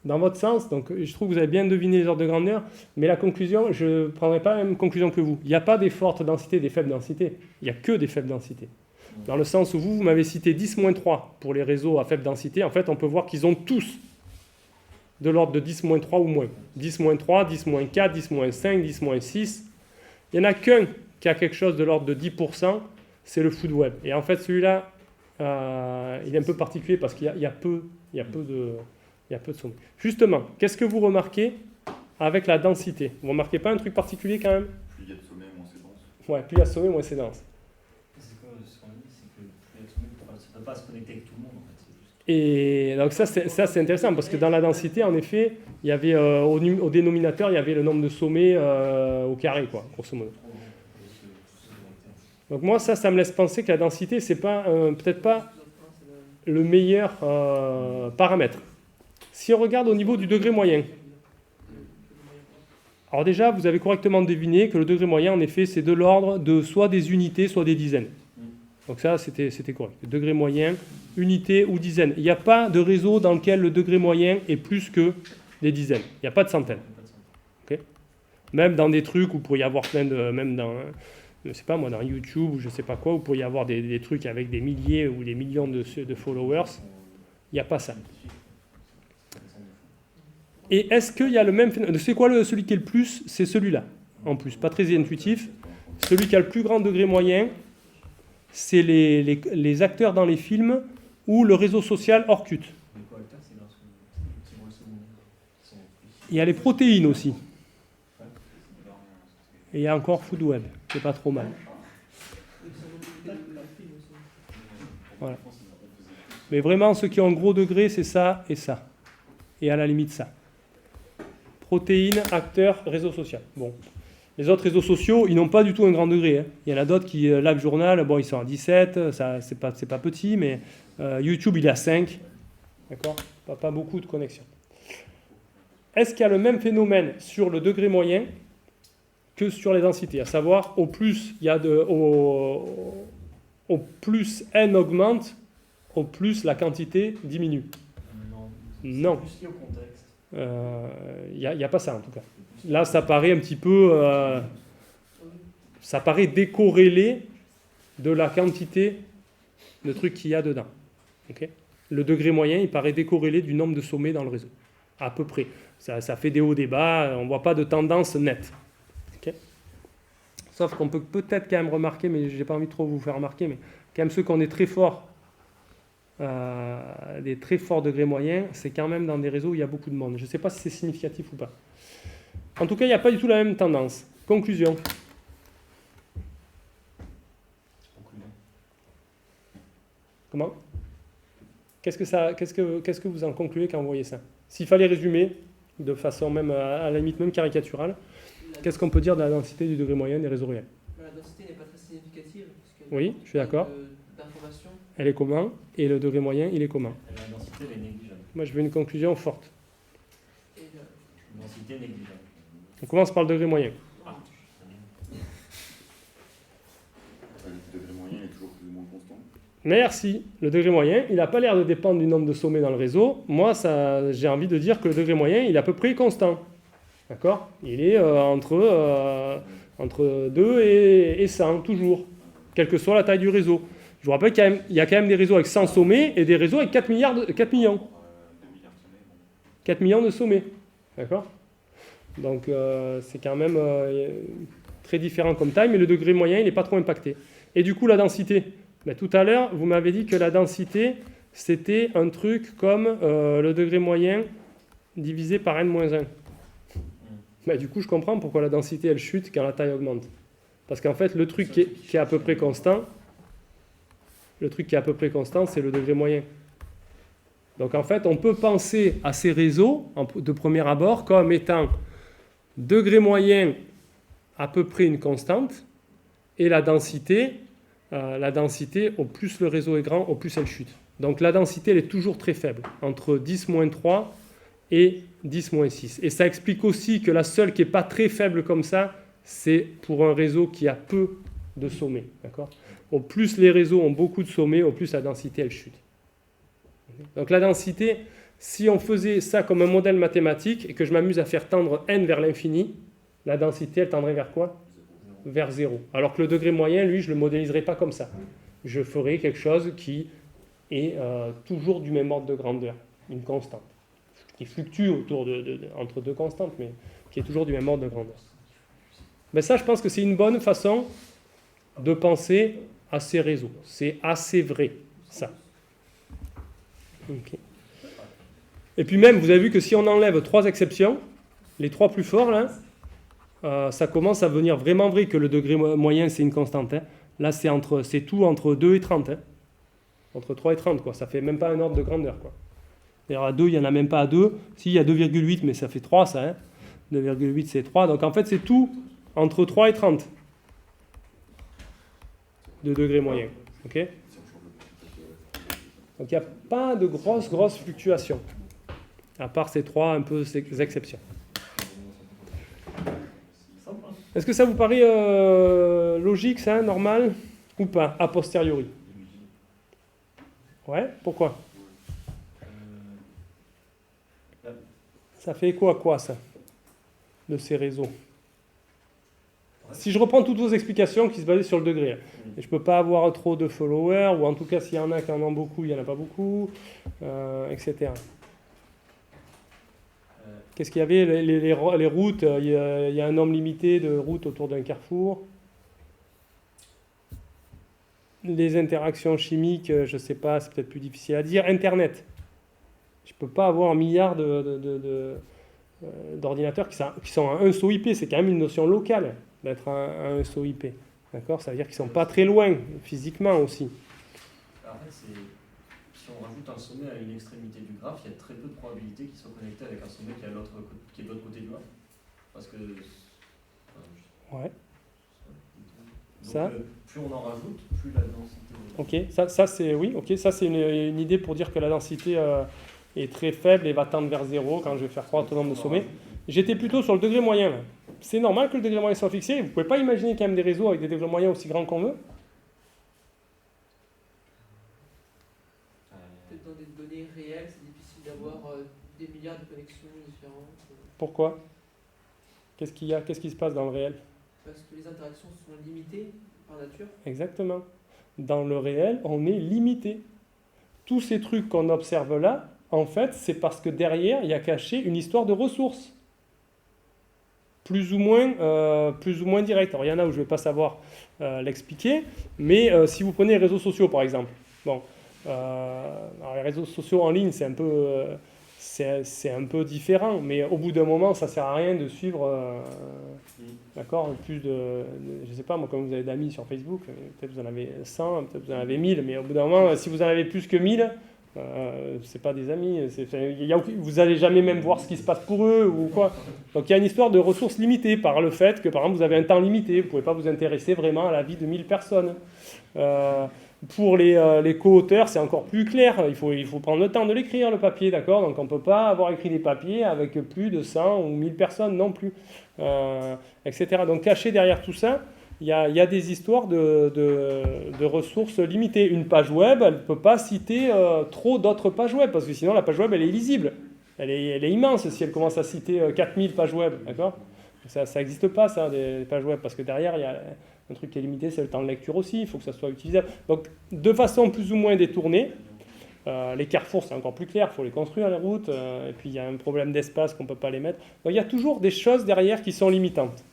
Speaker 1: dans votre sens, donc je trouve que vous avez bien deviné les ordres de grandeur, mais la conclusion, je ne prendrai pas la même conclusion que vous. Il n'y a pas des fortes densités, des faibles densités. Il n'y a que des faibles densités. Dans le sens où vous m'avez cité 10 moins 3 pour les réseaux à faible densité. En fait, on peut voir qu'ils ont tous de l'ordre de 10 moins 3 ou moins. 10 moins 3, 10 moins 4, 10 moins 5, 10 moins 6. Il n'y en a qu'un qui a quelque chose de l'ordre de 10%, c'est le food web. Et en fait, celui-là, il est un peu particulier parce qu'il y a peu de sommets. Justement, qu'est-ce que vous remarquez avec la densité? Vous ne remarquez pas un truc particulier quand même?
Speaker 5: Plus il y a de sommets, moins c'est dense.
Speaker 1: Ouais, plus il y a de sommets, moins c'est dense.
Speaker 2: C'est quoi ce qu'on dit? C'est que plus il y a de sommets, ça ne peut pas se connecter avec tout le monde, en fait.
Speaker 1: Et donc ça c'est intéressant parce que dans la densité, en effet, il y avait au dénominateur, il y avait le nombre de sommets au carré, quoi, grosso modo. Donc moi, ça me laisse penser que la densité, c'est pas peut-être pas le meilleur paramètre. Si on regarde au niveau du degré moyen, alors déjà, vous avez correctement deviné que le degré moyen, en effet, c'est de l'ordre de soit des unités, soit des dizaines. Donc ça, c'était correct. Le degré moyen, unité ou dizaine. Il n'y a pas de réseau dans lequel le degré moyen est plus que des dizaines. Il n'y a pas de centaines. Okay? Même dans des trucs où vous pourriez avoir plein de... Même dans, je sais pas moi, dans YouTube ou je ne sais pas quoi, vous pourriez avoir des trucs avec des milliers ou des millions de followers. Il n'y a pas ça. Et est-ce qu'il y a le même phénomène? C'est quoi celui qui est le plus? C'est celui-là, en plus. Pas très intuitif. Celui qui a le plus grand degré moyen, c'est les acteurs dans les films ou le réseau social Orkut. Il y a les protéines aussi. Et il y a encore Food Web, c'est pas trop mal. Voilà. Mais vraiment, ceux qui ont un gros degré, c'est ça et ça. Et à la limite, ça. Protéines, acteurs, réseau social. Bon. Les autres réseaux sociaux, ils n'ont pas du tout un grand degré. Hein. Il y en a d'autres qui, Live Journal, bon, ils sont à 17, ça, c'est pas petit, mais YouTube, il est à 5. D'accord ? Pas beaucoup de connexions. Est-ce qu'il y a le même phénomène sur le degré moyen que sur les densités? À savoir, au plus au plus n augmente, au plus la quantité diminue. Non.
Speaker 2: C'est plus lié au contexte.
Speaker 1: Il n'y a pas ça en tout cas. Là, ça paraît un petit peu... ça paraît décorrélé de la quantité de trucs qu'il y a dedans. Okay? Le degré moyen, il paraît décorrélé du nombre de sommets dans le réseau. À peu près. Ça fait des hauts, des bas, on ne voit pas de tendance nette. Okay? Sauf qu'on peut peut-être quand même remarquer, mais je n'ai pas envie de trop vous faire remarquer, mais quand même ceux qu'on est très forts, des très forts degrés moyens, c'est quand même dans des réseaux où il y a beaucoup de monde. Je ne sais pas si c'est significatif ou pas. En tout cas, il n'y a pas du tout la même tendance. Conclusion. Comment ? Qu'est-ce que vous en concluez quand vous voyez ça ? S'il fallait résumer, de façon même à la limite même caricaturale, qu'est-ce qu'on peut dire de la densité du degré moyen des réseaux réels ?
Speaker 3: La densité n'est pas très significative. Parce
Speaker 1: Oui, je suis d'accord.
Speaker 3: D'informations.
Speaker 1: Elle est comment ? Et le degré moyen, il est comment ?
Speaker 2: La densité est négligeable.
Speaker 1: Moi, je veux une conclusion forte.
Speaker 3: Et
Speaker 2: La densité est négligeable.
Speaker 1: On commence par le degré moyen.
Speaker 5: Le degré moyen est toujours plus ou moins constant.
Speaker 1: Merci. Le degré moyen, il n'a pas l'air de dépendre du nombre de sommets dans le réseau. Moi, j'ai envie de dire que le degré moyen, il est à peu près constant. D'accord? Il est entre 2 et 100, toujours, quelle que soit la taille du réseau. Je vous rappelle qu'il y a quand même des réseaux avec 100 sommets et des réseaux avec 4 millions.
Speaker 5: 2 milliards de sommets, bon.
Speaker 1: 4 millions de sommets. D'accord? Donc, c'est quand même très différent comme taille, mais le degré moyen, il n'est pas trop impacté. Et du coup, la densité. Ben, tout à l'heure, vous m'avez dit que la densité, c'était un truc comme le degré moyen divisé par n-1. Ben, du coup, je comprends pourquoi la densité, elle chute quand la taille augmente. Parce qu'en fait, le truc qui est à peu près constant, c'est le degré moyen. Donc en fait, on peut penser à ces réseaux, de premier abord, comme étant degré moyen à peu près une constante, et la densité, au plus le réseau est grand, au plus elle chute. Donc la densité, elle est toujours très faible, entre 10-3 et 10-6. Et ça explique aussi que la seule qui n'est pas très faible comme ça, c'est pour un réseau qui a peu de sommets. D'accord ? Au plus les réseaux ont beaucoup de sommets, au plus la densité, elle chute. Donc la densité, si on faisait ça comme un modèle mathématique et que je m'amuse à faire tendre n vers l'infini, la densité, elle tendrait vers quoi ? Vers 0. Alors que le degré moyen, lui, je ne le modéliserai pas comme ça. Je ferai quelque chose qui est toujours du même ordre de grandeur, une constante, qui fluctue entre deux constantes, mais qui est toujours du même ordre de grandeur. Mais ça, je pense que c'est une bonne façon de penser à ces réseaux. C'est assez vrai, ça. Okay. Et puis même, vous avez vu que si on enlève 3 exceptions, les 3 plus forts, là, ça commence à devenir vraiment vrai que le degré moyen, c'est une constante. Hein. Là, c'est tout entre 2 et 30. Hein. Entre 3 et 30, quoi. Ça fait même pas un ordre de grandeur, quoi. D'ailleurs, à 2, il n'y en a même pas à 2. Si, il y a 2,8, mais ça fait 3, ça. Hein. 2,8, c'est 3. Donc, en fait, c'est tout entre 3 et 30 de degré moyen. OK ? Donc, il n'y a pas de grosses fluctuations, à part ces 3 ces exceptions. Est-ce que ça vous paraît logique, ça, normal, ou pas, a posteriori ? Ouais, pourquoi ? Ça fait écho à quoi, ça, de ces réseaux ? Si je reprends toutes vos explications qui se basaient sur le degré, et je ne peux pas avoir trop de followers, ou en tout cas, s'il y en a qui en ont beaucoup, il n'y en a pas beaucoup, etc. Qu'est-ce qu'il y avait ? Les routes, il y a un nombre limité de routes autour d'un carrefour. Les interactions chimiques, je ne sais pas, c'est peut-être plus difficile à dire. Internet. Je ne peux pas avoir un milliard d'ordinateurs qui sont à un SOIP. C'est quand même une notion locale d'être à un SOIP. D'accord ? Ça veut dire qu'ils ne sont pas très loin, physiquement aussi.
Speaker 2: En fait, si on rajoute un sommet à une extrémité du graphe, il y a très peu de probabilité qu'il soit connecté avec un sommet qui est de l'autre côté du graphe. Parce que...
Speaker 1: Ouais.
Speaker 2: Donc,
Speaker 1: Ça.
Speaker 2: Plus on en rajoute, plus la densité...
Speaker 1: Ok, ça c'est oui, ok, ça c'est une idée pour dire que la densité est très faible et va tendre vers 0 quand je vais faire croître le nombre de sommets. J'étais plutôt sur le degré moyen. Là. C'est normal que le degré moyen soit fixé. Vous ne pouvez pas imaginer quand même des réseaux avec des degrés moyens aussi grands qu'on veut.
Speaker 3: Peut-être dans des données réelles, c'est difficile d'avoir des milliards de connexions différentes.
Speaker 1: Pourquoi ? Qu'est-ce qu'il y a ? Qu'est-ce qui se passe dans le réel ?
Speaker 3: Parce que les interactions sont limitées par nature.
Speaker 1: Exactement. Dans le réel, on est limité. Tous ces trucs qu'on observe là, en fait, c'est parce que derrière, il y a caché une histoire de ressources. Plus ou moins direct. Alors, il y en a où je ne vais pas savoir l'expliquer, mais si vous prenez les réseaux sociaux, par exemple. Bon, alors les réseaux sociaux en ligne, c'est un peu différent, mais au bout d'un moment, ça ne sert à rien de suivre, d'accord, plus de, je ne sais pas, moi, comme vous avez d'amis sur Facebook, peut-être vous en avez 100, peut-être vous en avez 1000, mais au bout d'un moment, si vous en avez plus que 1000, c'est pas des amis, vous n'allez jamais même voir ce qui se passe pour eux ou quoi. Donc il y a une histoire de ressources limitées par le fait que, par exemple, vous avez un temps limité, vous ne pouvez pas vous intéresser vraiment à la vie de 1000 personnes. Pour les co-auteurs, c'est encore plus clair. Il faut prendre le temps de l'écrire, le papier, d'accord ? Donc on ne peut pas avoir écrit des papiers avec plus de 100 ou 1000 personnes non plus, etc. Donc caché derrière tout ça, il y a des histoires de ressources limitées. Une page web, elle ne peut pas citer trop d'autres pages web, parce que sinon la page web, elle est illisible. Elle est immense si elle commence à citer 4000 pages web, d'accord ? Ça n'existe pas, ça, des pages web, parce que derrière, il y a un truc qui est limité, c'est le temps de lecture aussi, il faut que ça soit utilisable. Donc, de façon plus ou moins détournée, les carrefours, c'est encore plus clair, il faut les construire, les routes, et puis il y a un problème d'espace qu'on ne peut pas les mettre. Donc, il y a toujours des choses derrière qui sont limitantes.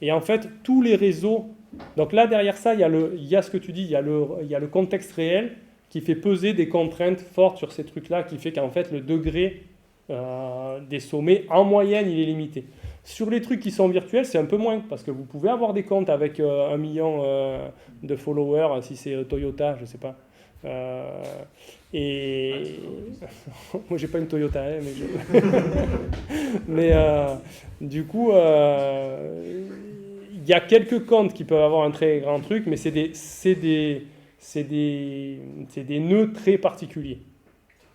Speaker 1: Et en fait, tous les réseaux... Donc là, derrière ça, il y a ce que tu dis, il y a le contexte réel qui fait peser des contraintes fortes sur ces trucs-là, qui fait qu'en fait, le degré des sommets, en moyenne, il est limité. Sur les trucs qui sont virtuels, c'est un peu moins, parce que vous pouvez avoir des comptes avec 1 million de followers, si c'est Toyota, je ne sais pas. Moi, j'ai pas une Toyota, hein, mais du coup, il y a quelques comptes qui peuvent avoir un très grand truc, mais c'est des nœuds très particuliers.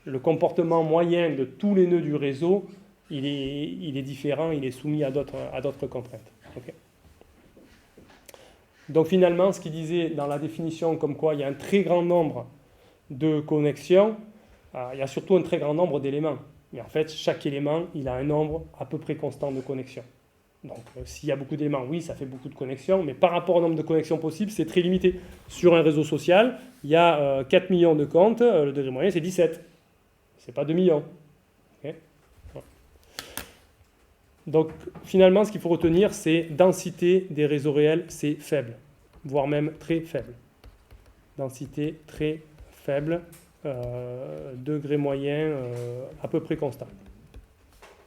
Speaker 1: Le comportement moyen de tous les nœuds du réseau, il est différent, il est soumis à d'autres contraintes. Okay. Donc finalement, ce qu'il disait dans la définition, comme quoi il y a un très grand nombre de connexions, il y a surtout un très grand nombre d'éléments. Mais en fait, chaque élément, il a un nombre à peu près constant de connexions. Donc s'il y a beaucoup d'éléments, oui, ça fait beaucoup de connexions, mais par rapport au nombre de connexions possibles, c'est très limité. Sur un réseau social, il y a 4 millions de comptes, le degré moyen, c'est 17. C'est pas 2 millions. Okay. Voilà. Donc, finalement, ce qu'il faut retenir, c'est densité des réseaux réels, c'est faible, voire même très faible. Densité très faible, degré moyen à peu près constant.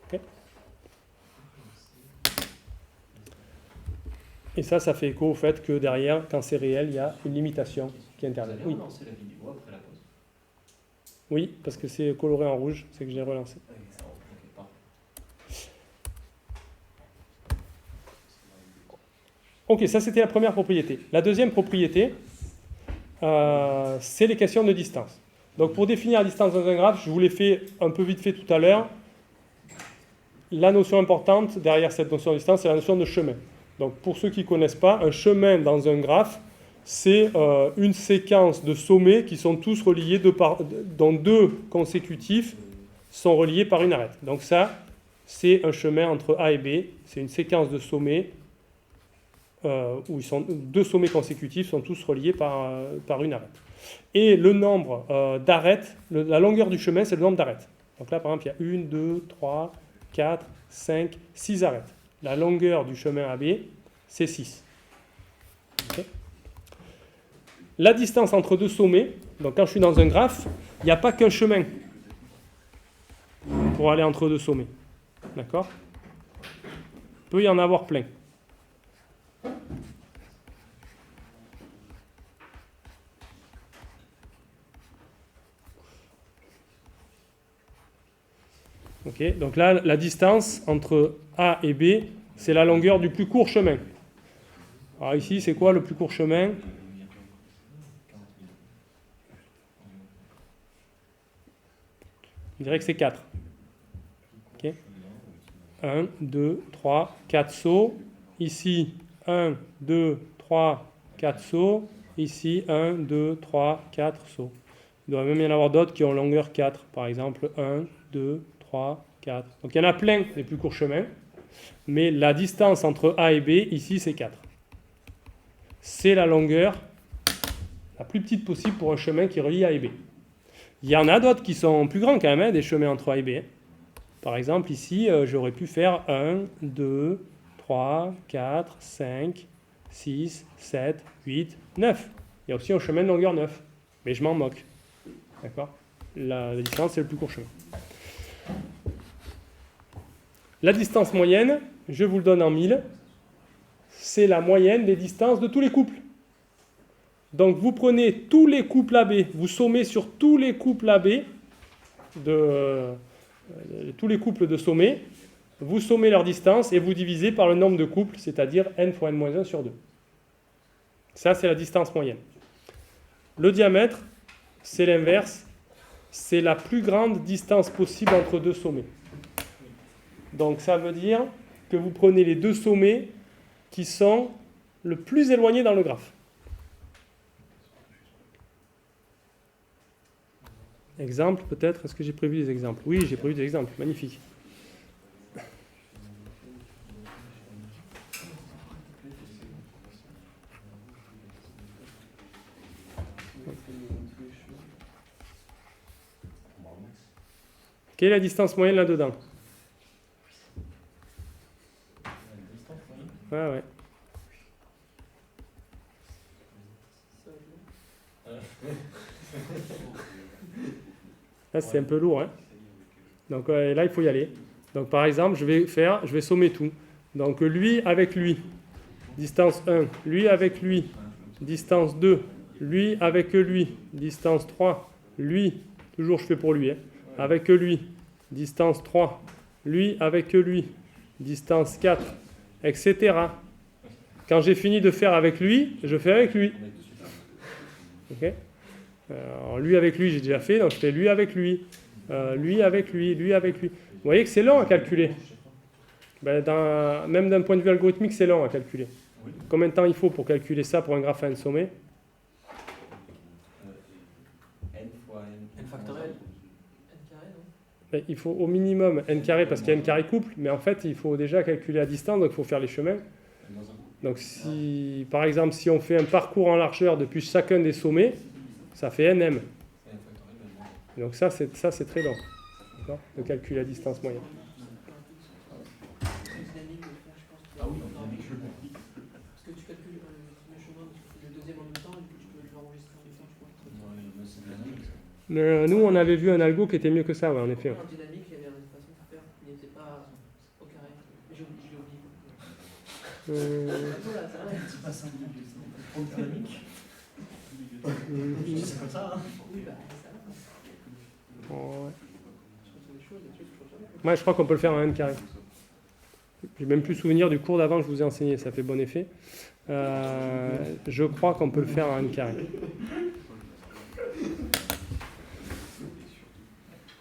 Speaker 1: Okay. Et ça fait écho au fait que derrière, quand c'est réel, il y a une limitation qui intervient.
Speaker 2: Vous allez relancer la vidéo après la pause.
Speaker 1: Oui, parce que c'est coloré en rouge, c'est que je l'ai relancé. Ok, ça c'était la première propriété. La deuxième propriété, c'est les questions de distance. Donc pour définir la distance dans un graphe, je vous l'ai fait un peu vite fait tout à l'heure. La notion importante derrière cette notion de distance, c'est la notion de chemin. Donc pour ceux qui ne connaissent pas, un chemin dans un graphe, c'est une séquence de sommets qui sont tous reliés, dont deux consécutifs sont reliés par une arête. Donc ça, c'est un chemin entre A et B. C'est une séquence de sommets où deux sommets consécutifs sont tous reliés par une arête. Et le nombre d'arêtes, la longueur du chemin, c'est le nombre d'arêtes. Donc là, par exemple, il y a 1, 2, 3, 4, 5, 6 arêtes. La longueur du chemin AB, c'est 6. Okay. La distance entre deux sommets, donc quand je suis dans un graphe, il n'y a pas qu'un chemin pour aller entre deux sommets. D'accord ? Il peut y en avoir plein. Okay, donc là, la distance entre A et B, c'est la longueur du plus court chemin. Alors ici, c'est quoi le plus court chemin ? Je dirais que c'est 4. Okay. 1, 2, 3, 4 sauts. Ici, 1, 2, 3, 4 sauts. Ici, 1, 2, 3, 4 sauts. Il doit même y en avoir d'autres qui ont longueur 4. Par exemple, 1, 2, 3, 4. Donc il y en a plein des plus courts chemins. Mais la distance entre A et B, ici, c'est 4. C'est la longueur la plus petite possible pour un chemin qui relie A et B. Il y en a d'autres qui sont plus grands quand même, des chemins entre A et B. Par exemple, ici, j'aurais pu faire 1, 2, 3, 4, 5, 6, 7, 8, 9. Il y a aussi un chemin de longueur 9. Mais je m'en moque. D'accord ? La distance, c'est le plus court chemin. La distance moyenne, je vous le donne en 1000, c'est la moyenne des distances de tous les couples. Donc vous prenez tous les couples AB, vous sommez sur tous les couples AB, tous les couples de sommets, vous sommez leur distance et vous divisez par le nombre de couples, c'est-à-dire n fois n-1 sur 2. Ça, c'est la distance moyenne. Le diamètre, c'est l'inverse, c'est la plus grande distance possible entre deux sommets. Donc ça veut dire que vous prenez les deux sommets qui sont le plus éloigné dans le graphe. Exemple, peut-être. Est-ce que j'ai prévu des exemples? Oui, j'ai prévu des exemples. Magnifique. Quelle est la distance moyenne là-dedans? Ouais. Là, c'est un peu lourd. Hein. Donc là, il faut y aller. Donc par exemple, je vais sommer tout. Donc lui avec lui, distance 1. Lui avec lui, distance 2. Lui avec lui, distance 3. Lui, toujours je fais pour lui, hein. Avec lui, distance 3. Lui avec lui, distance 4, etc. Quand j'ai fini de faire avec lui, je fais avec lui. Ok. Alors, lui avec lui, j'ai déjà fait, donc je fais lui avec lui, lui avec lui, lui avec lui. Vous voyez que c'est lent à calculer. Même d'un point de vue algorithmique, c'est lent à calculer. Combien de temps il faut pour calculer ça pour un graphe à n sommet?
Speaker 4: N fois N.
Speaker 2: N factoriel.
Speaker 3: N carré, non?
Speaker 1: Il faut au minimum n carré parce qu'il y a n carré couple, mais en fait, il faut déjà calculer la distance, donc il faut faire les chemins. Donc si, par exemple, si on fait un parcours en largeur depuis chacun des sommets, ça fait nm. Donc ça c'est très long, d'accord, de calculer la distance moyenne.
Speaker 3: C'est dynamique de le faire, je pense.
Speaker 2: Ah oui,
Speaker 3: Parce que tu calcules le chemin, parce que tu fais le deuxième en même temps, et du coup tu peux l'enregistrer en même temps, je crois.
Speaker 1: Nous on avait vu un algo qui était mieux que ça, ouais, en effet.
Speaker 3: En dynamique, il y avait une façon de faire, il n'était pas au carré. Mais j'ai oublié. Voilà, ça va.
Speaker 2: C'est pas simple. Trop dynamique. C'est comme ça, hein.
Speaker 3: Oui, bah, ça va.
Speaker 1: Ouais.
Speaker 3: Je trouve des choses, des trucs, je trouve jamais.
Speaker 1: Ouais, je crois qu'on peut le faire en n carré. J'ai même plus souvenir du cours d'avant que je vous ai enseigné, ça fait bon effet. Je crois qu'on peut le faire en n carré.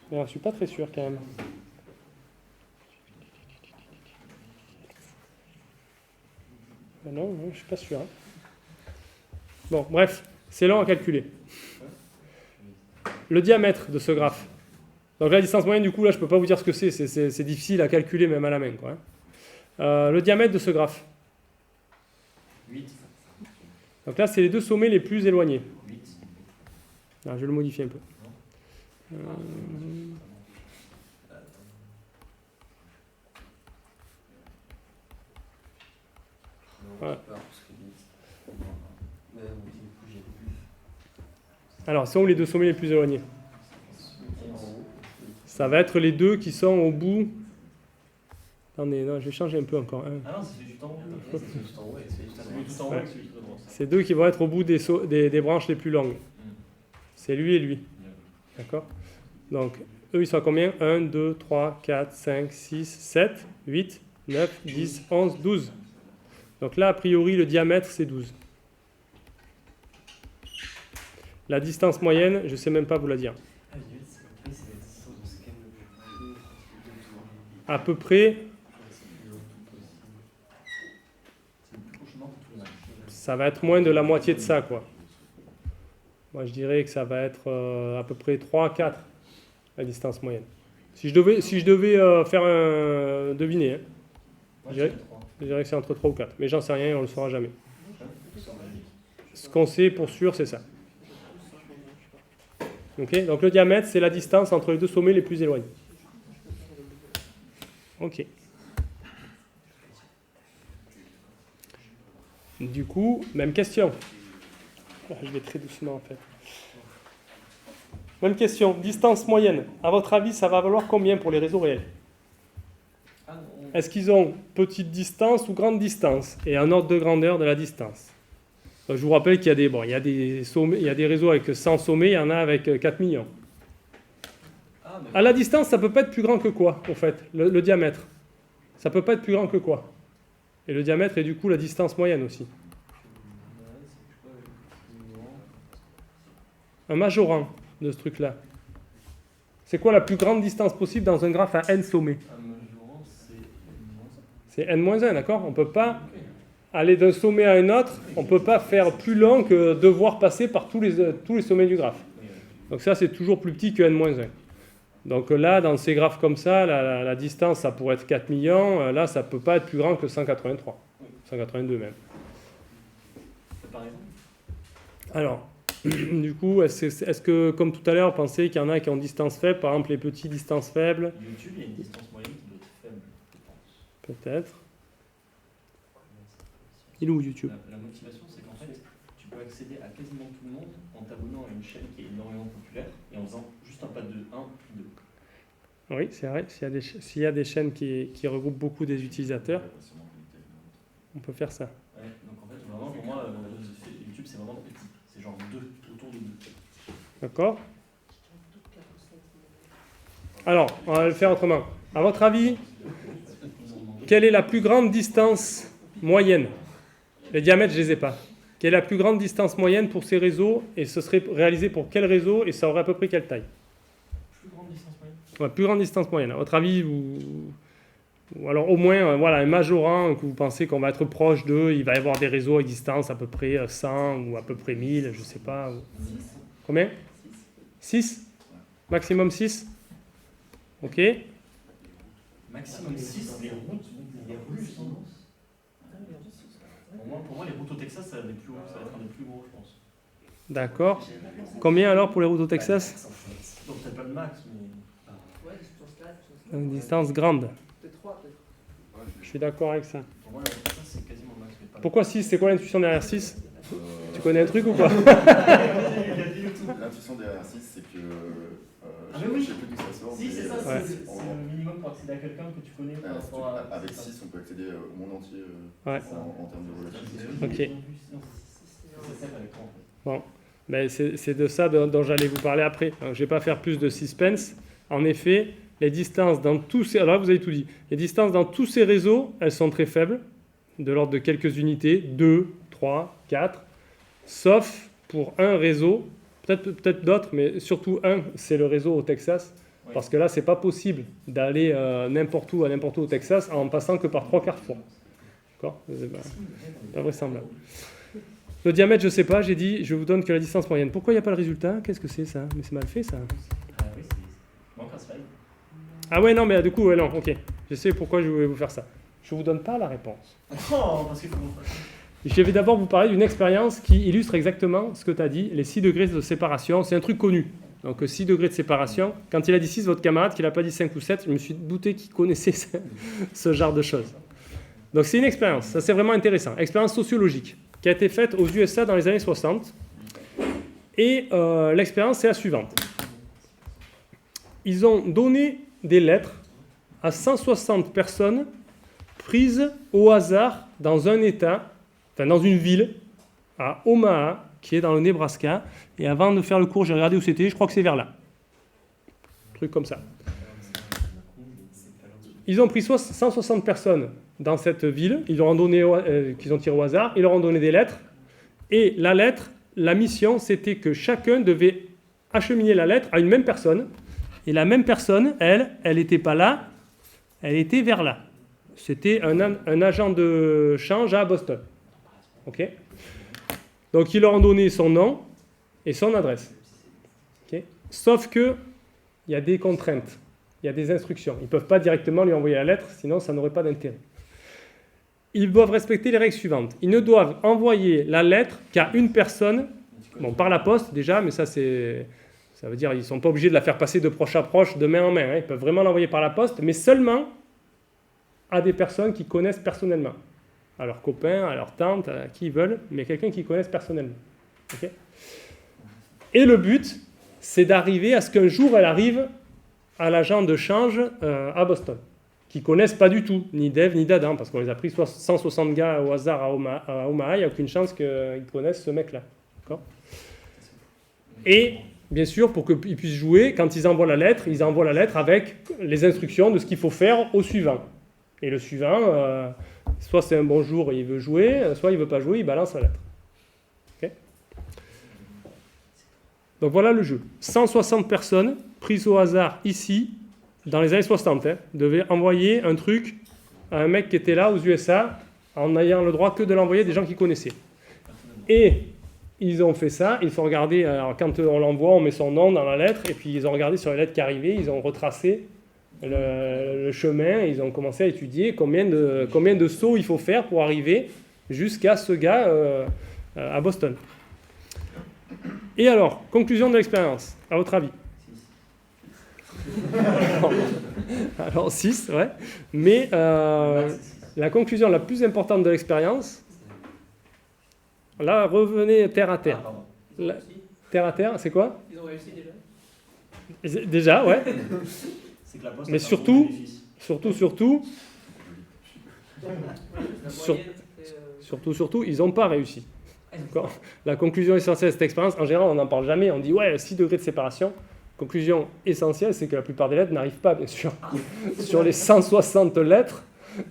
Speaker 1: Mais alors, je suis pas très sûr quand même. Non, je suis pas sûr. Hein. Bon, bref, c'est lent à calculer. Le diamètre de ce graphe. Donc la distance moyenne, du coup, là, je peux pas vous dire ce que c'est. C'est difficile à calculer même à la main, quoi. Hein. Le diamètre de ce graphe.
Speaker 2: 8.
Speaker 1: Donc là, c'est les deux sommets les plus éloignés.
Speaker 2: 8.
Speaker 1: Alors, je vais le modifier un peu. Voilà. Alors, sont où les deux sommets les plus éloignés? Ça va être les deux qui sont au bout. Attendez, non, je vais changer un peu encore. Hein.
Speaker 2: Ah non, c'est juste en haut. C'est juste en haut, c'est juste tout en haut, c'est juste devant.
Speaker 1: C'est deux qui vont être au bout des branches les plus longues. C'est lui et lui. D'accord? Donc, eux, ils sont à combien? 1, 2, 3, 4, 5, 6, 7, 8, 9, 10, 11, 12. Donc là, a priori, le diamètre, c'est 12. La distance moyenne, je ne sais même pas vous la dire. À peu près, ça va être moins de la moitié de ça, quoi. Moi, je dirais que ça va être à peu près 3 à 4, la distance moyenne. Si je devais faire un deviner, hein, je dirais que c'est entre 3 ou 4. Mais j'en sais rien et on ne le saura jamais. Ce qu'on sait pour sûr, c'est ça. Okay, donc le diamètre, c'est la distance entre les deux sommets les plus éloignés. Ok. Du coup, même question. Je vais très doucement en fait. Même question. Distance moyenne. À votre avis, ça va valoir combien pour les réseaux réels? Est-ce qu'ils ont petite distance ou grande distance? Et un ordre de grandeur de la distance. Donc, je vous rappelle qu'il y a des réseaux avec 100 sommets, il y en a avec 4 millions. À la distance, ça peut pas être plus grand que quoi, en fait, le diamètre? Ça peut pas être plus grand que quoi? Et le diamètre est du coup la distance moyenne aussi. Un majorant de ce truc-là. C'est quoi la plus grande distance possible dans un graphe à n sommets? C'est n-1, d'accord? On peut pas... aller d'un sommet à un autre, on ne peut pas faire plus long que devoir passer par tous les sommets du graphe. Donc ça, c'est toujours plus petit que n-1. Donc là, dans ces graphes comme ça, la distance, ça pourrait être 4 millions. Là, ça ne peut pas être plus grand que 183. 182 même.
Speaker 2: Par exemple.
Speaker 1: Alors, du coup, est-ce que, comme tout à l'heure, vous pensez qu'il y en a qui ont distance faible, par exemple les petits distances faibles?
Speaker 2: YouTube, il y a une distance moyenne qui doit être faible, je pense.
Speaker 1: Peut-être. Il est où YouTube?
Speaker 2: La motivation, c'est qu'en fait, tu peux accéder à quasiment tout le monde en t'abonnant à une chaîne qui est énormément populaire et en faisant juste un pas de 1 puis 2.
Speaker 1: Oui, c'est vrai. S'il y a des chaînes qui regroupent beaucoup des utilisateurs, on peut faire ça.
Speaker 2: Ouais, donc en fait, vraiment, pour moi, YouTube, c'est vraiment petit. C'est genre 2, autour de 2.
Speaker 1: D'accord? Alors, on va le faire autrement. À votre avis, quelle est la plus grande distance moyenne? Les diamètres, je ne les ai pas. Quelle est la plus grande distance moyenne pour ces réseaux et ce serait réalisé pour quel réseau et ça aurait à peu près quelle taille?
Speaker 2: Plus grande distance moyenne.
Speaker 1: Ouais, plus grande distance moyenne. À votre avis, ou alors au moins voilà, un majorant que vous pensez qu'on va être proche d'eux, il va y avoir des réseaux avec distance à peu près 100 ou à peu près 1000, je ne sais pas. Combien? 6? Maximum 6? Ok.
Speaker 2: Maximum 6, les routes, les rues, je pense. Pour moi, les routes au Texas, ça va être plus haut, ça va être un des plus gros, je pense.
Speaker 1: D'accord. Combien alors pour les routes au Texas?
Speaker 2: Donc peut-être pas le max, mais.
Speaker 3: Ouais, je pense là.
Speaker 1: Une distance grande.
Speaker 3: Peut-être 3, peut-être.
Speaker 1: Je suis d'accord avec ça.
Speaker 2: Pour moi, le Texas, c'est quasiment le max. Mais pas
Speaker 1: Pourquoi 6? C'est quoi l'intuition derrière 6? Tu connais un truc ou pas?
Speaker 4: L'intuition derrière 6, c'est que.
Speaker 2: Ah, mais oui.
Speaker 4: Je sais plus d'où ça sort.
Speaker 2: Si, c'est ça,
Speaker 1: Ouais.
Speaker 2: c'est le minimum pour accéder à quelqu'un que tu connais par rapport à.
Speaker 4: Avec 6, on peut accéder au monde entier
Speaker 1: Ouais.
Speaker 4: en termes de relativité.
Speaker 1: Ok.
Speaker 2: C'est ça avec toi, en fait.
Speaker 1: Bon, ben c'est de ça dont j'allais vous parler après. Donc, je ne vais pas faire plus de suspense. En effet, les distances dans tous ces... Alors là, vous avez tout dit. Les distances dans tous ces réseaux, elles sont très faibles, de l'ordre de quelques unités, 2, 3, 4, sauf pour un réseau, peut-être d'autres, mais surtout un, c'est le réseau au Texas,
Speaker 2: Oui.
Speaker 1: parce que là, c'est pas possible d'aller n'importe où au Texas en passant que par 3 carrefours. D'accord? C'est pas vraisemblable. Le diamètre, je ne sais pas, j'ai dit, je vous donne que la distance moyenne. Pourquoi il n'y a pas le résultat? Qu'est-ce que c'est ça? Mais c'est mal fait ça.
Speaker 2: Ah oui, c'est. Manque un slide.
Speaker 1: Ah ouais, non, mais du coup, ouais, non, ok. Je sais pourquoi je voulais vous faire ça. Je ne vous donne pas la réponse.
Speaker 2: Oh, parce qu'il faut.
Speaker 1: Je vais d'abord vous parler d'une expérience qui illustre exactement ce que tu as dit, les 6 degrés de séparation. C'est un truc connu. Donc 6 degrés de séparation. Quand il a dit 6, votre camarade, qu'il n'a pas dit 5 ou 7, je me suis douté qu'il connaissait ce genre de choses. Donc c'est une expérience, ça c'est vraiment intéressant. Expérience sociologique qui a été faite aux USA dans les années 60. Et l'expérience c'est la suivante. Ils ont donné des lettres à 160 personnes prises au hasard dans un État, enfin dans une ville, à Omaha, qui est dans le Nebraska. Et avant de faire le cours, j'ai regardé où c'était, je crois que c'est vers là. Un truc comme ça. Ils ont pris 160 personnes dans cette ville, ils leur ont donné, qu'ils ont tiré au hasard, ils leur ont donné des lettres. Et la lettre, la mission, c'était que chacun devait acheminer la lettre à une même personne. Et la même personne, elle n'était pas là, elle était vers là. C'était un agent de change à Boston. Ok ? Donc ils leur ont donné son nom et son adresse. Okay ? Sauf que il y a des contraintes, il y a des instructions. Ils ne peuvent pas directement lui envoyer la lettre, sinon ça n'aurait pas d'intérêt. Ils doivent respecter les règles suivantes. Ils ne doivent envoyer la lettre qu'à une personne, bon, par la poste déjà, mais ça veut dire qu'ils ne sont pas obligés de la faire passer de proche à proche, de main en main. Hein. Ils peuvent vraiment l'envoyer par la poste, mais seulement à des personnes qui connaissent personnellement. À leurs copains, à leurs tantes, à qui ils veulent, mais quelqu'un qu'ils connaissent personnellement. Okay ? Et le but, c'est d'arriver à ce qu'un jour, elle arrive à l'agent de change à Boston, qui ne connaissent pas du tout, ni d'Ève ni d'Adam, parce qu'on les a pris 160 gars au hasard à Omaha, il n'y a aucune chance qu'ils connaissent ce mec-là. D'accord ? Et bien sûr, pour qu'ils puissent jouer, quand ils envoient la lettre avec les instructions de ce qu'il faut faire au suivant. Et le suivant, soit c'est un bon jour et il veut jouer, soit il ne veut pas jouer, il balance la lettre. Okay ? Donc voilà le jeu. 160 personnes prises au hasard ici, dans les années 60, devaient envoyer un truc à un mec qui était là aux USA en ayant le droit que de l'envoyer à des gens qu'ils connaissaient. Et ils ont fait ça, ils ont regardé, alors quand on l'envoie, on met son nom dans la lettre, et puis ils ont regardé sur les lettres qui arrivaient, ils ont retracé le chemin, ils ont commencé à étudier combien de sauts il faut faire pour arriver jusqu'à ce gars à Boston. Et alors, conclusion de l'expérience, à votre avis? Alors 6, ouais. Mais la conclusion la plus importante de l'expérience, là, revenez terre à terre.
Speaker 3: Ils ont réussi.
Speaker 1: Terre à terre, c'est quoi?
Speaker 3: Ils ont réussi déjà.
Speaker 1: Déjà, ouais.
Speaker 2: C'est que la Poste
Speaker 1: Mais
Speaker 2: a fait un
Speaker 1: surtout-
Speaker 2: bon bénéfice.
Speaker 1: Surtout, ils n'ont pas réussi. D'accord. La conclusion essentielle de cette expérience, en général, on n'en parle jamais. On dit, ouais, 6 degrés de séparation. Conclusion essentielle, c'est que la plupart des lettres n'arrivent pas, bien sûr. Sur les 160 lettres,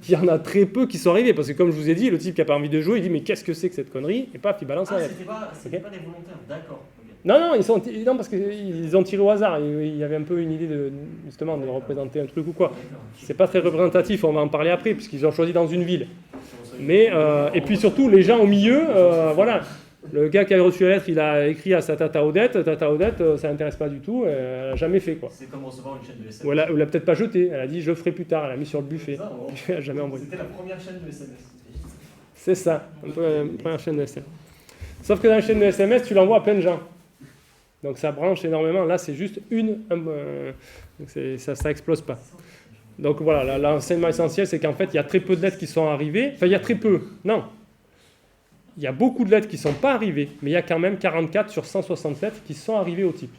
Speaker 1: il y en a très peu qui sont arrivées. Parce que, comme je vous ai dit, le type qui n'a pas envie de jouer, il dit, mais qu'est-ce que c'est que cette connerie? Et paf, il balance la lettre.
Speaker 2: C'était pas des volontaires, d'accord. ok.
Speaker 1: Non, parce qu'ils ont tiré au hasard. Il y avait un peu une idée justement de représenter un truc ou quoi.
Speaker 2: D'accord.
Speaker 1: C'est pas très représentatif, on va en parler après, puisqu'ils ont choisi dans une ville. Mais, et puis surtout, les gens au milieu, voilà. Le gars qui a reçu la lettre, il a écrit à sa tata Odette, ça l'intéresse pas du tout, elle n'a jamais fait quoi.
Speaker 2: C'est comme recevoir une chaîne de SMS.
Speaker 1: Ou elle l'a peut-être pas jeté, elle a dit je le ferai plus tard, elle l'a mis sur le buffet.
Speaker 2: C'est ça, bon.
Speaker 1: Elle n'a jamais envoyé.
Speaker 2: C'était la première chaîne de SMS.
Speaker 1: C'est ça, un peu la première chaîne de SMS. Sauf que dans la chaîne de SMS, tu l'envoies à plein de gens. Donc ça branche énormément, là c'est juste donc ça explose pas. Donc voilà, l'enseignement essentiel, c'est qu'en fait, il y a très peu de lettres qui sont arrivées. Enfin, il y a très peu, non. Il y a beaucoup de lettres qui ne sont pas arrivées, mais il y a quand même 44 sur 160 lettres qui sont arrivées au type.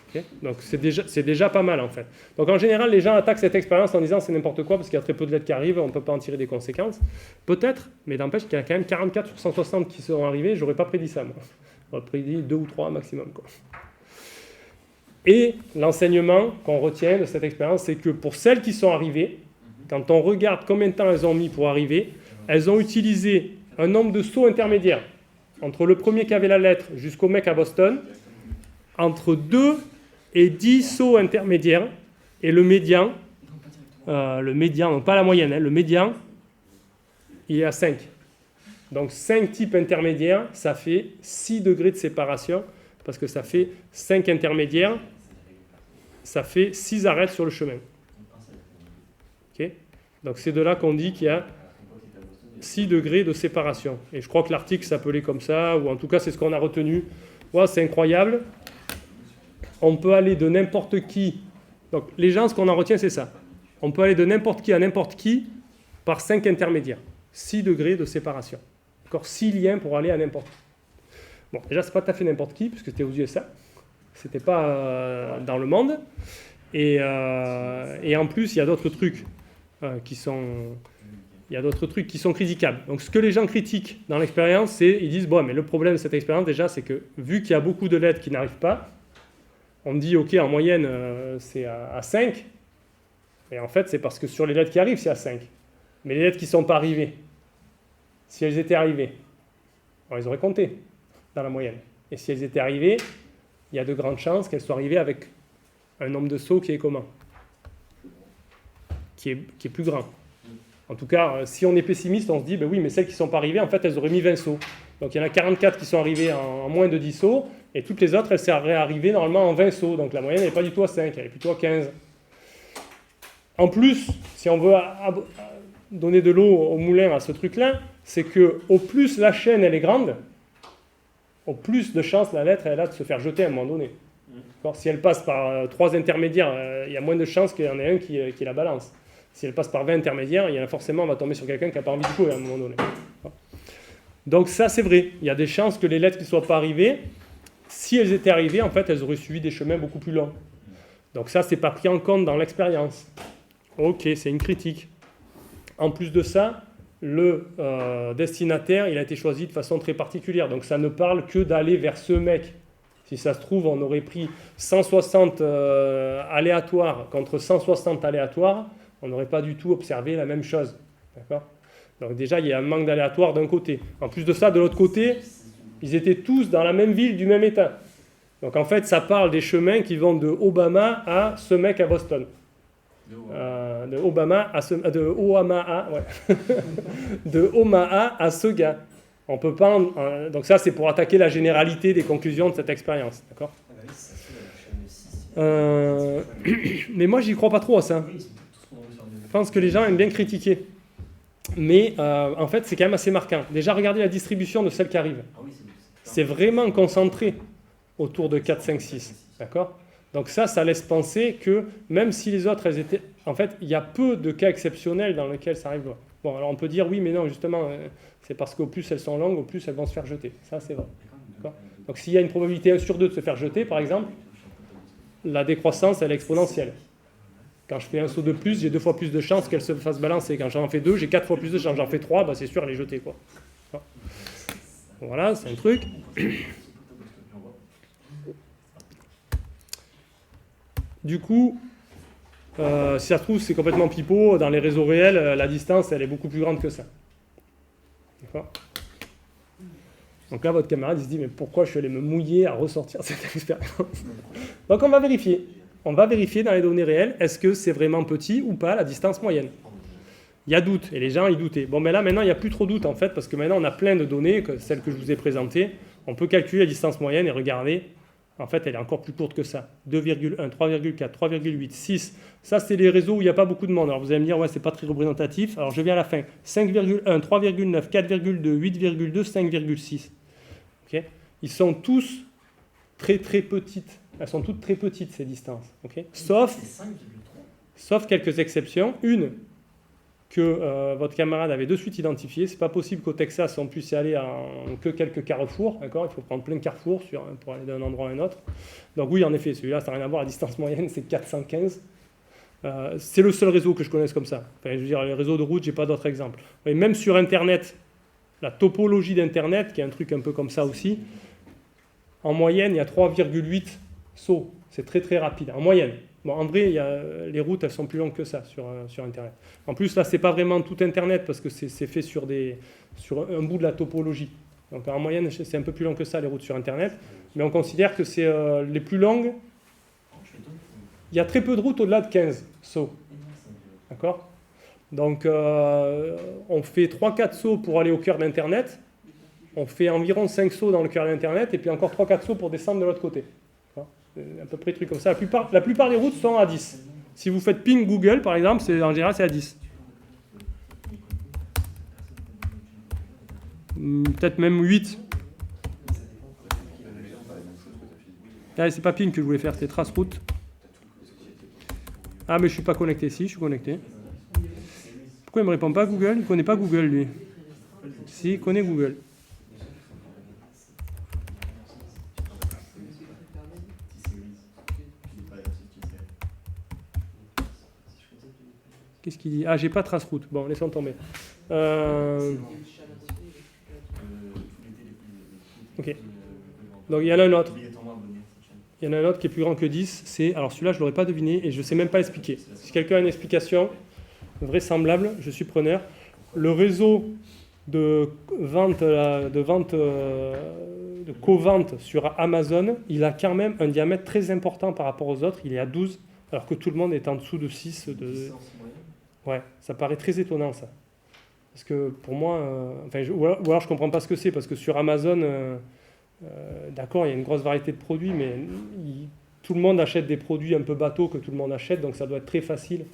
Speaker 1: Okay. Donc c'est déjà pas mal en fait. Donc en général, les gens attaquent cette expérience en disant c'est n'importe quoi parce qu'il y a très peu de lettres qui arrivent, on ne peut pas en tirer des conséquences. Peut-être, mais n'empêche qu'il y a quand même 44 sur 160 qui sont arrivées, j'aurais pas prédit ça moi. J'aurais prédit 2 ou 3 maximum, quoi. Et l'enseignement qu'on retient de cette expérience, c'est que pour celles qui sont arrivées, quand on regarde combien de temps elles ont mis pour arriver, elles ont utilisé un nombre de sauts intermédiaires entre le premier qui avait la lettre jusqu'au mec à Boston, entre 2 et 10 sauts intermédiaires, et le médian, donc pas la moyenne, hein, le médian, il est à 5. Donc 5 types intermédiaires, ça fait 6 degrés de séparation, parce que ça fait 5 intermédiaires, ça fait 6 arêtes sur le chemin. Okay. Donc c'est de là qu'on dit qu'il y a 6 degrés de séparation. Et je crois que l'article s'appelait comme ça, ou en tout cas c'est ce qu'on a retenu. Ouais, c'est incroyable. On peut aller de n'importe qui. Donc les gens, ce qu'on en retient, c'est ça. On peut aller de n'importe qui à n'importe qui par 5 intermédiaires. 6 degrés de séparation. Encore 6 liens pour aller à n'importe qui. Bon, déjà, c'est pas tout à fait n'importe qui, puisque c'était aux USA. C'était pas dans le monde. Et en plus, il y a d'autres trucs qui sont critiquables. Donc, ce que les gens critiquent dans l'expérience, c'est ils disent bon, mais le problème de cette expérience, déjà, c'est que vu qu'il y a beaucoup de lettres qui n'arrivent pas, on dit ok, en moyenne, c'est à 5. Et en fait, c'est parce que sur les lettres qui arrivent, c'est à 5. Mais les lettres qui ne sont pas arrivées, si elles étaient arrivées, on les aurait comptées dans la moyenne. Et si elles étaient arrivées, il y a de grandes chances qu'elles soient arrivées avec un nombre de sauts qui est commun, qui est plus grand. En tout cas, si on est pessimiste, on se dit, ben oui, mais celles qui ne sont pas arrivées, en fait, elles auraient mis 20 sauts. Donc il y en a 44 qui sont arrivées en moins de 10 sauts, et toutes les autres, elles seraient arrivées normalement en 20 sauts. Donc la moyenne n'est pas du tout à 5, elle est plutôt à 15. En plus, si on veut donner de l'eau au moulin à ce truc-là, c'est que au plus la chaîne elle est grande, au plus de chances la lettre elle a de se faire jeter à un moment donné. Si elle passe par 3 intermédiaires, il y a moins de chances qu'il y en ait un qui la balance. Si elle passe par 20 intermédiaires, il y a forcément on va tomber sur quelqu'un qui n'a pas envie de jouer à un moment donné. Donc ça c'est vrai, il y a des chances que les lettres qui ne soient pas arrivées, si elles étaient arrivées, en fait elles auraient suivi des chemins beaucoup plus longs. Donc ça c'est pas pris en compte dans l'expérience. Ok, c'est une critique. En plus de ça, le destinataire, il a été choisi de façon très particulière. Donc ça ne parle que d'aller vers ce mec. Si ça se trouve, on aurait pris 160 aléatoires contre 160 aléatoires, on n'aurait pas du tout observé la même chose. D'accord ? Donc déjà, il y a un manque d'aléatoire d'un côté. En plus de ça, de l'autre côté, ils étaient tous dans la même ville du même état. Donc en fait, ça parle des chemins qui vont de Obama à ce mec à Boston. de Omaha, ouais. de Omaha à ce gars. On peut pas. Donc ça, c'est pour attaquer la généralité des conclusions de cette expérience, d'accord ?
Speaker 2: Ah bah oui, ça se fait à la chaîne 6.
Speaker 1: Mais moi, j'y crois pas trop à ça.
Speaker 2: Oui, ils sont tous tombés sur le
Speaker 1: Je pense que les gens aiment bien critiquer. Mais en fait, c'est quand même assez marquant. Déjà, regardez la distribution de celles qui arrivent.
Speaker 2: Ah oui,
Speaker 1: C'est vraiment concentré autour de 4, 5, 6. D'accord ? Donc ça laisse penser que même si les autres, elles étaient... En fait, il y a peu de cas exceptionnels dans lesquels ça arrive. Bon, alors on peut dire, oui, mais non, justement, c'est parce qu'au plus elles sont longues, au plus elles vont se faire jeter. Ça, c'est vrai. D'accord ? Donc s'il y a une probabilité 1 sur 2 de se faire jeter, par exemple, la décroissance, elle est exponentielle. Quand je fais un saut de plus, j'ai 2 fois plus de chances qu'elle se fasse balancer. Quand j'en fais 2, j'ai 4 fois plus de chances. J'en fais 3, bah c'est sûr, elle est jetée, quoi. Voilà, c'est un truc. Du coup, si ça se trouve, c'est complètement pipeau. Dans les réseaux réels, la distance, elle est beaucoup plus grande que ça. D'accord ? Donc là, votre camarade, il se dit, mais pourquoi je suis allé me mouiller à ressortir cette expérience ? Donc on va vérifier. On va vérifier dans les données réelles, est-ce que c'est vraiment petit ou pas la distance moyenne ? Il y a doute, et les gens, ils doutaient. Bon, mais là, maintenant, il n'y a plus trop doute, en fait, parce que maintenant, on a plein de données, celles que je vous ai présentées. On peut calculer la distance moyenne et regarder. En fait, elle est encore plus courte que ça. 2,1, 3,4, 3,8, 6. Ça, c'est les réseaux où il n'y a pas beaucoup de monde. Alors, vous allez me dire, ouais, c'est pas très représentatif. Alors, je viens à la fin. 5,1, 3,9, 4,2, 8,2, 5,6. Okay ? Ils sont tous très, très petites. Elles sont toutes très petites, ces distances. Okay ? Sauf quelques exceptions. Une que votre camarade avait de suite identifiée. C'est pas possible qu'au Texas, on puisse y aller en que quelques carrefours. D'accord ? Il faut prendre plein de carrefours pour aller d'un endroit à un autre. Donc oui, en effet, celui-là, ça n'a rien à voir. La distance moyenne, c'est 415. C'est le seul réseau que je connaisse comme ça. Enfin, je veux dire, les réseaux de route, j'ai pas d'autres exemples. Et même sur Internet, la topologie d'Internet, qui est un truc un peu comme ça aussi, en moyenne, il y a 3,8 sauts. C'est très très rapide, en moyenne. Bon, en vrai, les routes, elles sont plus longues que ça sur Internet. En plus, là, c'est pas vraiment tout Internet, parce que c'est fait sur un bout de la topologie. Donc en moyenne, c'est un peu plus long que ça, les routes sur Internet. Mais on considère que c'est les plus longues. Il y a très peu de routes au-delà de 15 sauts. D'accord ? Donc, on fait 3-4 sauts pour aller au cœur d'Internet. On fait environ 5 sauts dans le cœur d'Internet, et puis encore 3-4 sauts pour descendre de l'autre côté. À peu près des trucs comme ça. La plupart des routes sont à 10. Si vous faites ping Google, par exemple, en général, c'est à 10. Peut-être même 8. Ah, c'est pas ping que je voulais faire, c'était trace route. Ah, mais je suis pas connecté. Si, je suis connecté. Pourquoi il me répond pas Google ? Il connaît pas Google, lui. Si, il connaît Google. Qu'est-ce qu'il dit ? Ah, j'ai pas trace route. Bon, laissons tomber. Ok. Donc il y en a un autre. Il y en a un autre qui est plus grand que 10. Alors celui-là, je ne l'aurais pas deviné et je ne sais même pas l'expliquer. Si quelqu'un a une explication vraisemblable, je suis preneur. Le réseau de co-vente sur Amazon, il a quand même un diamètre très important par rapport aux autres. Il est à 12, alors que tout le monde est en dessous de 6. Ouais, ça paraît très étonnant, ça. Parce que pour moi, ou alors je ne comprends pas ce que c'est, parce que sur Amazon, d'accord, il y a une grosse variété de produits, mais tout le monde achète des produits un peu bateaux que tout le monde achète, donc ça doit être très facile.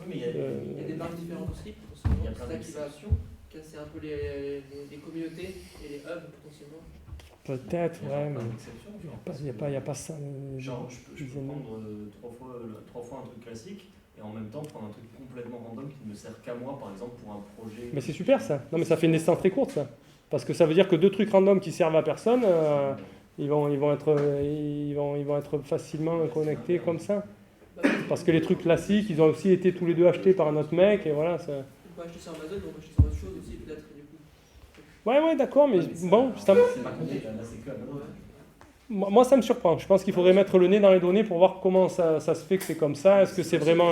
Speaker 3: Oui, mais il y a des marques différentes aussi, il y a plein d'activations, casser un peu les communautés et les hubs potentiellement.
Speaker 1: Peut-être, ouais, mais il n'y a pas ça.
Speaker 2: Genre, je peux prendre 3 fois un truc classique, et en même temps prendre un truc complètement random qui ne me sert qu'à moi, par exemple, pour un projet.
Speaker 1: Mais c'est super ça. Non, mais ça fait une distance très courte, ça. Parce que ça veut dire que 2 trucs random qui servent à personne, ils vont être facilement connectés comme ça. Parce que les trucs classiques, ils ont aussi été tous les 2 achetés par un autre mec, et voilà. Ça...
Speaker 3: On peut acheter sur Amazon, on peut acheter sur autre chose aussi, peut-être, du coup.
Speaker 1: Ouais, d'accord, mais bon, ça...
Speaker 2: C'est pas compliqué, là, c'est que Amazon.
Speaker 1: Moi, ça me surprend. Je pense qu'il faudrait mettre le nez dans les données pour voir comment ça se fait que c'est comme ça. Est-ce que c'est vraiment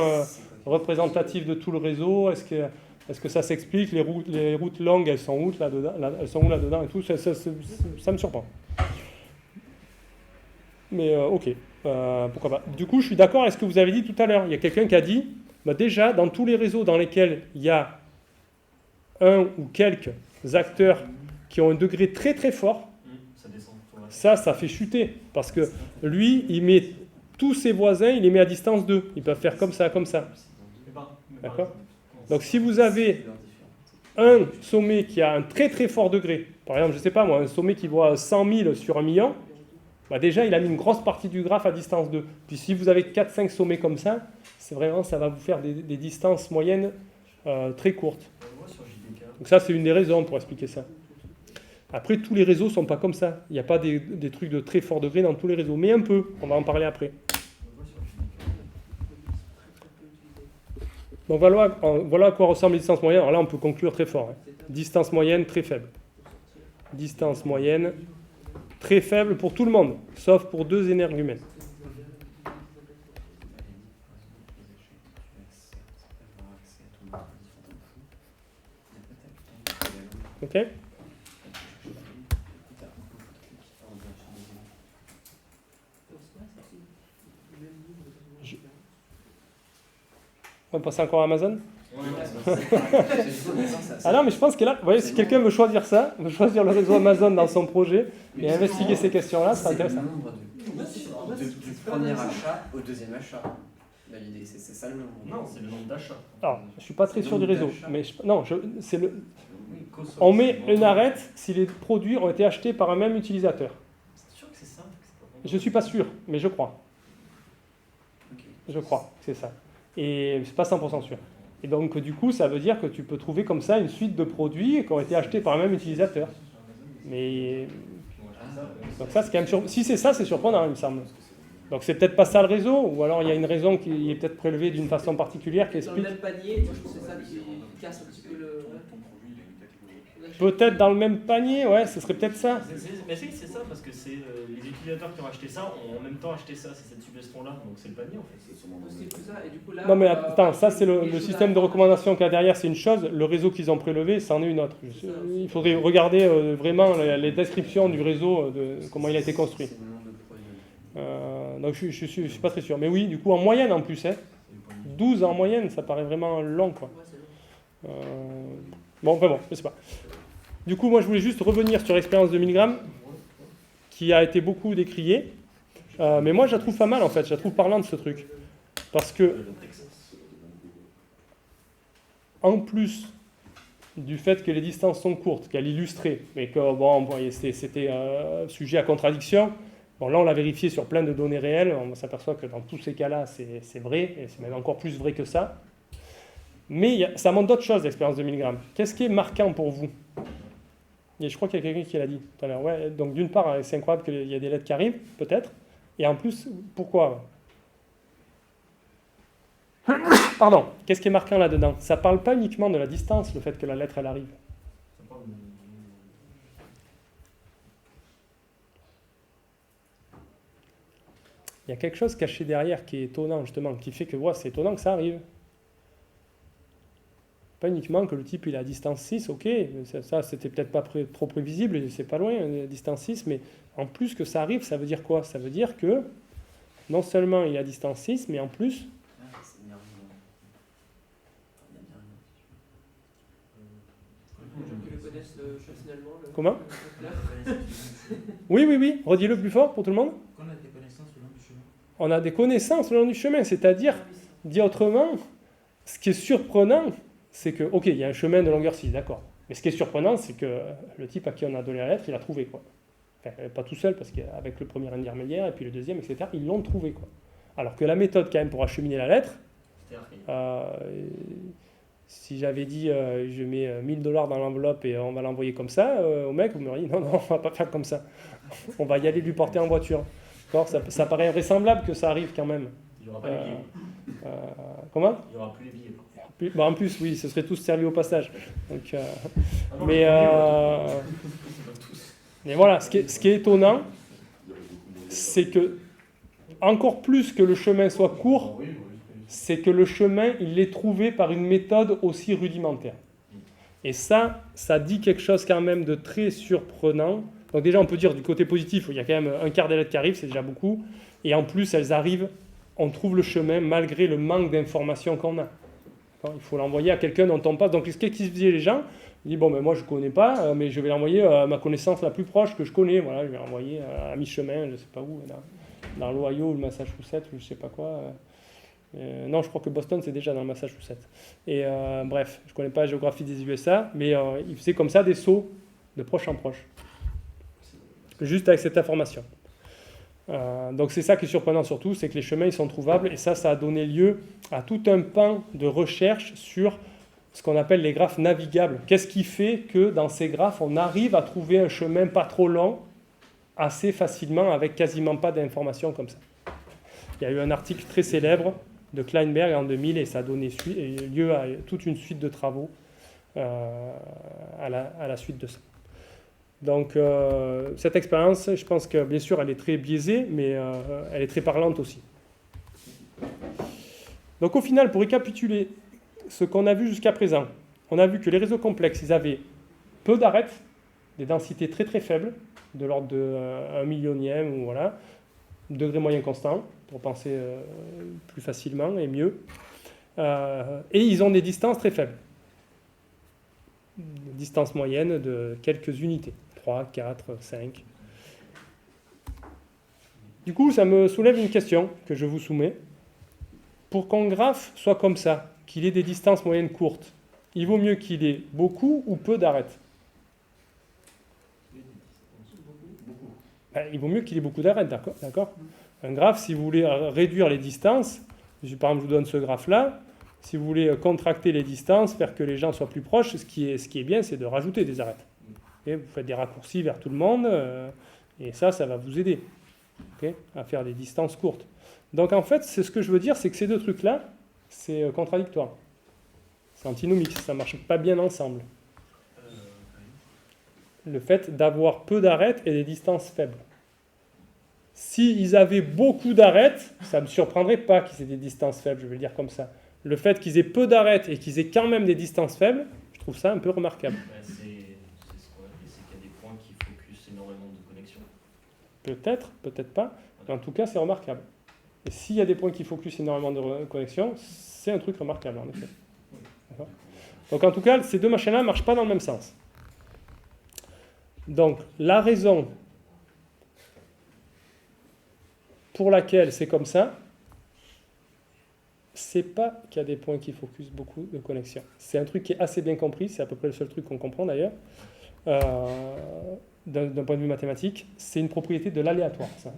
Speaker 1: représentatif de tout le réseau ? Est-ce que ça s'explique ? Les routes longues, elles sont où là-dedans et tout ça me surprend. Mais ok, pourquoi pas. Du coup, je suis d'accord avec ce que vous avez dit tout à l'heure. Il y a quelqu'un qui a dit Bah déjà, dans tous les réseaux dans lesquels il y a un ou quelques acteurs qui ont un degré très très fort,
Speaker 2: Ça descend. Ouais.
Speaker 1: ça fait chuter. Parce que lui, il met tous ses voisins, il les met à distance d'eux. Ils peuvent faire comme ça, comme ça. D'accord. Donc si vous avez un sommet qui a un très très fort degré, par exemple, je ne sais pas moi, un sommet qui voit 100 000 sur 1 million, bah déjà il a mis une grosse partie du graphe à distance d'eux. Puis si vous avez 4-5 sommets comme ça, c'est vraiment, ça va vous faire des distances moyennes très courtes.
Speaker 2: On voit sur JDK.
Speaker 1: Donc ça c'est une des raisons pour expliquer ça. Après tous les réseaux ne sont pas comme ça. Il n'y a pas des trucs de très fort degré dans tous les réseaux, mais un peu, on va en parler après.
Speaker 2: On voit sur JDK.
Speaker 1: Donc voilà à quoi ressemble les distances moyennes. Alors là, on peut conclure très fort. Hein. Distance moyenne très faible. Distance moyenne très faible pour tout le monde, sauf pour 2 énergumènes. Ok ? On va passer encore à Amazon ? Ah non, mais je pense que là, vous voyez, si quelqu'un veut choisir ça, veut choisir le réseau Amazon dans son projet et investiguer ces questions-là, c'est intéressant.
Speaker 4: Le nombre du premier achat au deuxième achat. Là, l'idée, c'est ça le nombre.
Speaker 2: Non, c'est le nombre d'achats.
Speaker 1: Alors, je suis pas très sûr du réseau, mais c'est le.
Speaker 2: Oui, co-source.
Speaker 1: On met une arête si les produits ont été achetés par un même utilisateur.
Speaker 2: C'est sûr que c'est ça.
Speaker 1: Je suis pas sûr, mais je crois.
Speaker 4: Ok.
Speaker 1: Je crois que c'est ça. Et c'est pas 100% sûr. Et donc, du coup, ça veut dire que tu peux trouver comme ça une suite de produits qui ont été achetés par un même utilisateur. Mais donc ça, c'est quand même si c'est ça, c'est surprenant, il me semble. Donc c'est peut-être pas ça le réseau, ou alors il y a une raison qui est peut-être prélevée d'une façon particulière qui
Speaker 3: Dans le
Speaker 1: explique.
Speaker 3: même panier, je trouve que c'est ça qui casse un petit peu le.
Speaker 1: Peut-être dans le même panier, ouais, ce serait peut-être ça.
Speaker 2: Mais c'est ça, parce que c'est les utilisateurs qui ont acheté ça ont en même temps acheté ça, c'est cette suggestion-là, donc c'est le panier en fait.
Speaker 3: C'est tout ça, et du coup là.
Speaker 1: Non mais attends, ça c'est le système de recommandation qu'il y a derrière, c'est une chose, le réseau qu'ils ont prélevé, c'en est une autre. Il faudrait regarder vraiment les descriptions du réseau, de comment il a été construit.
Speaker 4: C'est le nombre de produits.
Speaker 1: Donc je suis pas très sûr. Mais oui, du coup en moyenne en plus, hein, 12 en moyenne, ça paraît vraiment long quoi.
Speaker 3: Ouais, c'est long.
Speaker 1: Bon, enfin bon, je sais pas. Du coup, moi je voulais juste revenir sur l'expérience de 1000 grammes, qui a été beaucoup décriée. Mais moi je la trouve pas mal en fait, je la trouve parlante ce truc. Parce que, en plus du fait que les distances sont courtes, qu'elle illustrait, mais que bon, c'était sujet à contradiction, bon là on l'a vérifié sur plein de données réelles, on s'aperçoit que dans tous ces cas-là c'est vrai, et c'est même encore plus vrai que ça. Mais ça montre d'autres choses l'expérience de 1000 grammes. Qu'est-ce qui est marquant pour vous ? Et je crois qu'il y a quelqu'un qui l'a dit tout à l'heure. Ouais, donc d'une part, c'est incroyable qu'il y ait des lettres qui arrivent, peut-être. Et en plus, pourquoi ? Pardon, qu'est-ce qui est marquant là-dedans ? Ça ne parle pas uniquement de la distance, le fait que la lettre, elle arrive.
Speaker 2: Ça parle de-
Speaker 1: Il y a quelque chose caché derrière qui est étonnant, justement, qui fait que c'est étonnant que ça arrive. Pas uniquement que le type il est à distance 6, ok, ça c'était peut-être pas trop prévisible, c'est pas loin, distance 6, mais en plus que ça arrive, ça veut dire quoi ? Ça veut dire que non seulement il est à distance 6, mais en plus,
Speaker 4: C'est énervant.
Speaker 3: Les gens qui le connaissent personnellement.
Speaker 1: Comment ? Oui, redis-le plus fort pour tout le monde.
Speaker 6: Qu'on a des connaissances le long du chemin.
Speaker 1: On a des connaissances le long du chemin, c'est-à-dire, dit autrement, ce qui est surprenant, c'est que, ok, il y a un chemin de longueur 6, d'accord. Mais ce qui est surprenant, c'est que le type à qui on a donné la lettre, il a trouvé, quoi. Enfin, pas tout seul, parce qu'avec le premier intermédiaire, et puis le deuxième, etc., ils l'ont trouvé, quoi. Alors que la méthode, quand même, pour acheminer la lettre,
Speaker 2: C'était archaïque.
Speaker 1: si j'avais dit, je mets $1000 dans l'enveloppe et on va l'envoyer comme ça, au mec, vous m'auriez dit, non, on va pas faire comme ça. On va y aller lui porter en voiture. D'accord, ça paraît vraisemblable que ça arrive quand même.
Speaker 2: Il n'y aura pas les billets.
Speaker 1: Comment ?
Speaker 2: Il n'y aura plus les billets.
Speaker 1: En plus, oui, ce serait tous servis au passage. Donc,
Speaker 2: Ah non,
Speaker 1: mais voilà, ce qui est étonnant, c'est que, encore plus que le chemin soit court, c'est que le chemin, il est trouvé par une méthode aussi rudimentaire. Et ça dit quelque chose quand même de très surprenant. Donc déjà, on peut dire du côté positif, il y a quand même un quart des lettres qui arrivent, c'est déjà beaucoup. Et en plus, elles arrivent on trouve le chemin malgré le manque d'informations qu'on a. D'accord, il faut l'envoyer à quelqu'un dont on passe. Donc, qu'est-ce qu'ils faisaient les gens? Ils disent, bon, ben moi, je ne connais pas, mais je vais l'envoyer à ma connaissance la plus proche que je connais. Voilà, je vais l'envoyer à mi-chemin, je ne sais pas où, dans l'Ohio ou le Massachusetts, ou je ne sais pas quoi. Non, je crois que Boston, c'est déjà dans le Massachusetts. Et bref, je ne connais pas la géographie des USA, mais ils faisaient comme ça des sauts de proche en proche. Juste avec cette information. Donc c'est ça qui est surprenant surtout, c'est que les chemins ils sont trouvables, et ça a donné lieu à tout un pan de recherche sur ce qu'on appelle les graphes navigables. Qu'est-ce qui fait que dans ces graphes, on arrive à trouver un chemin pas trop long, assez facilement, avec quasiment pas d'informations comme ça. Il y a eu un article très célèbre de Kleinberg en 2000, et ça a donné lieu à toute une suite de travaux à la suite de ça. Donc cette expérience, je pense que bien sûr elle est très biaisée, mais elle est très parlante aussi. Donc au final, pour récapituler ce qu'on a vu jusqu'à présent, on a vu que les réseaux complexes, ils avaient peu d'arêtes, des densités très très faibles, de l'ordre de 1 millionième, ou voilà, degré moyen constant, pour penser plus facilement et mieux. Et ils ont des distances très faibles. Des distances moyennes de quelques unités. 3, 4, 5. Du coup, ça me soulève une question que je vous soumets. Pour qu'un graphe soit comme ça, qu'il ait des distances moyennes courtes, il vaut mieux qu'il ait beaucoup ou peu d'arêtes? Il vaut mieux qu'il ait beaucoup d'arêtes, d'accord? Un graphe, si vous voulez réduire les distances, par exemple, je vous donne ce graphe-là, si vous voulez contracter les distances, faire que les gens soient plus proches, ce qui est bien, c'est de rajouter des arêtes. Okay, vous faites des raccourcis vers tout le monde, et ça va vous aider, okay, à faire des distances courtes. Donc en fait, ce que je veux dire, c'est que ces deux trucs-là, c'est contradictoire. C'est antinomique, ça ne marche pas bien ensemble. Le fait d'avoir peu d'arêtes et des distances faibles. S'ils avaient beaucoup d'arêtes, ça ne me surprendrait pas qu'ils aient des distances faibles, je vais le dire comme ça. Le fait qu'ils aient peu d'arêtes et qu'ils aient quand même des distances faibles, je trouve ça un peu remarquable.
Speaker 2: C'est ce qu'on a dit, c'est qu'il y a des points qui focus énormément de connexions.
Speaker 1: Peut-être, peut-être pas, mais en tout cas c'est remarquable. Et s'il y a des points qui focus énormément de connexions, c'est un truc remarquable en effet. D'accord ? Donc en tout cas, ces deux machins-là ne marchent pas dans le même sens. Donc la raison pour laquelle c'est comme ça, c'est pas qu'il y a des points qui focus beaucoup de connexions. C'est un truc qui est assez bien compris, c'est à peu près le seul truc qu'on comprend d'ailleurs, d'un point de vue mathématique. C'est une propriété de l'aléatoire, ça.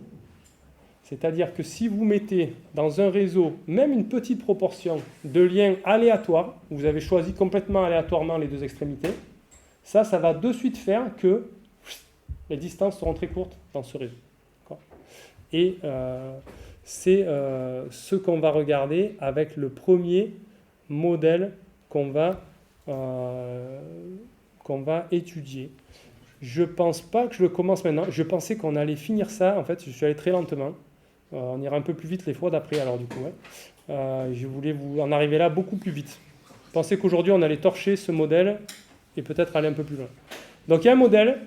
Speaker 1: C'est-à-dire que si vous mettez dans un réseau même une petite proportion de liens aléatoires, vous avez choisi complètement aléatoirement les deux extrémités, ça va de suite faire que les distances seront très courtes dans ce réseau. D'accord ? Et c'est ce qu'on va regarder avec le premier modèle qu'on va étudier. Je ne pense pas que je le commence maintenant. Je pensais qu'on allait finir ça. En fait, je suis allé très lentement. On ira un peu plus vite les fois d'après, alors du coup. Je voulais vous en arriver là beaucoup plus vite. Je pensais qu'aujourd'hui, on allait torcher ce modèle et peut-être aller un peu plus loin. Donc, il y a un modèle,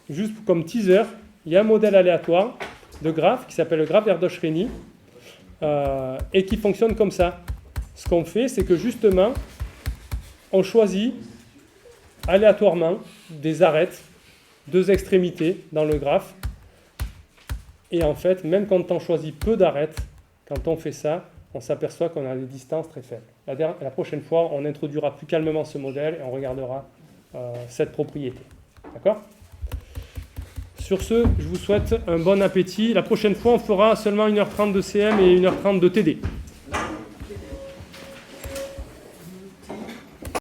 Speaker 1: juste comme teaser, il y a un modèle aléatoire de graphe qui s'appelle le graphe Erdős-Rényi et qui fonctionne comme ça. Ce qu'on fait, c'est que justement, on choisit aléatoirement des arêtes, deux extrémités dans le graphe. Et en fait, même quand on choisit peu d'arêtes, quand on fait ça, on s'aperçoit qu'on a des distances très faibles. La prochaine fois, on introduira plus calmement ce modèle et on regardera cette propriété. D'accord ? Sur ce, je vous souhaite un bon appétit. La prochaine fois, on fera seulement 1h30 de CM et 1h30 de TD.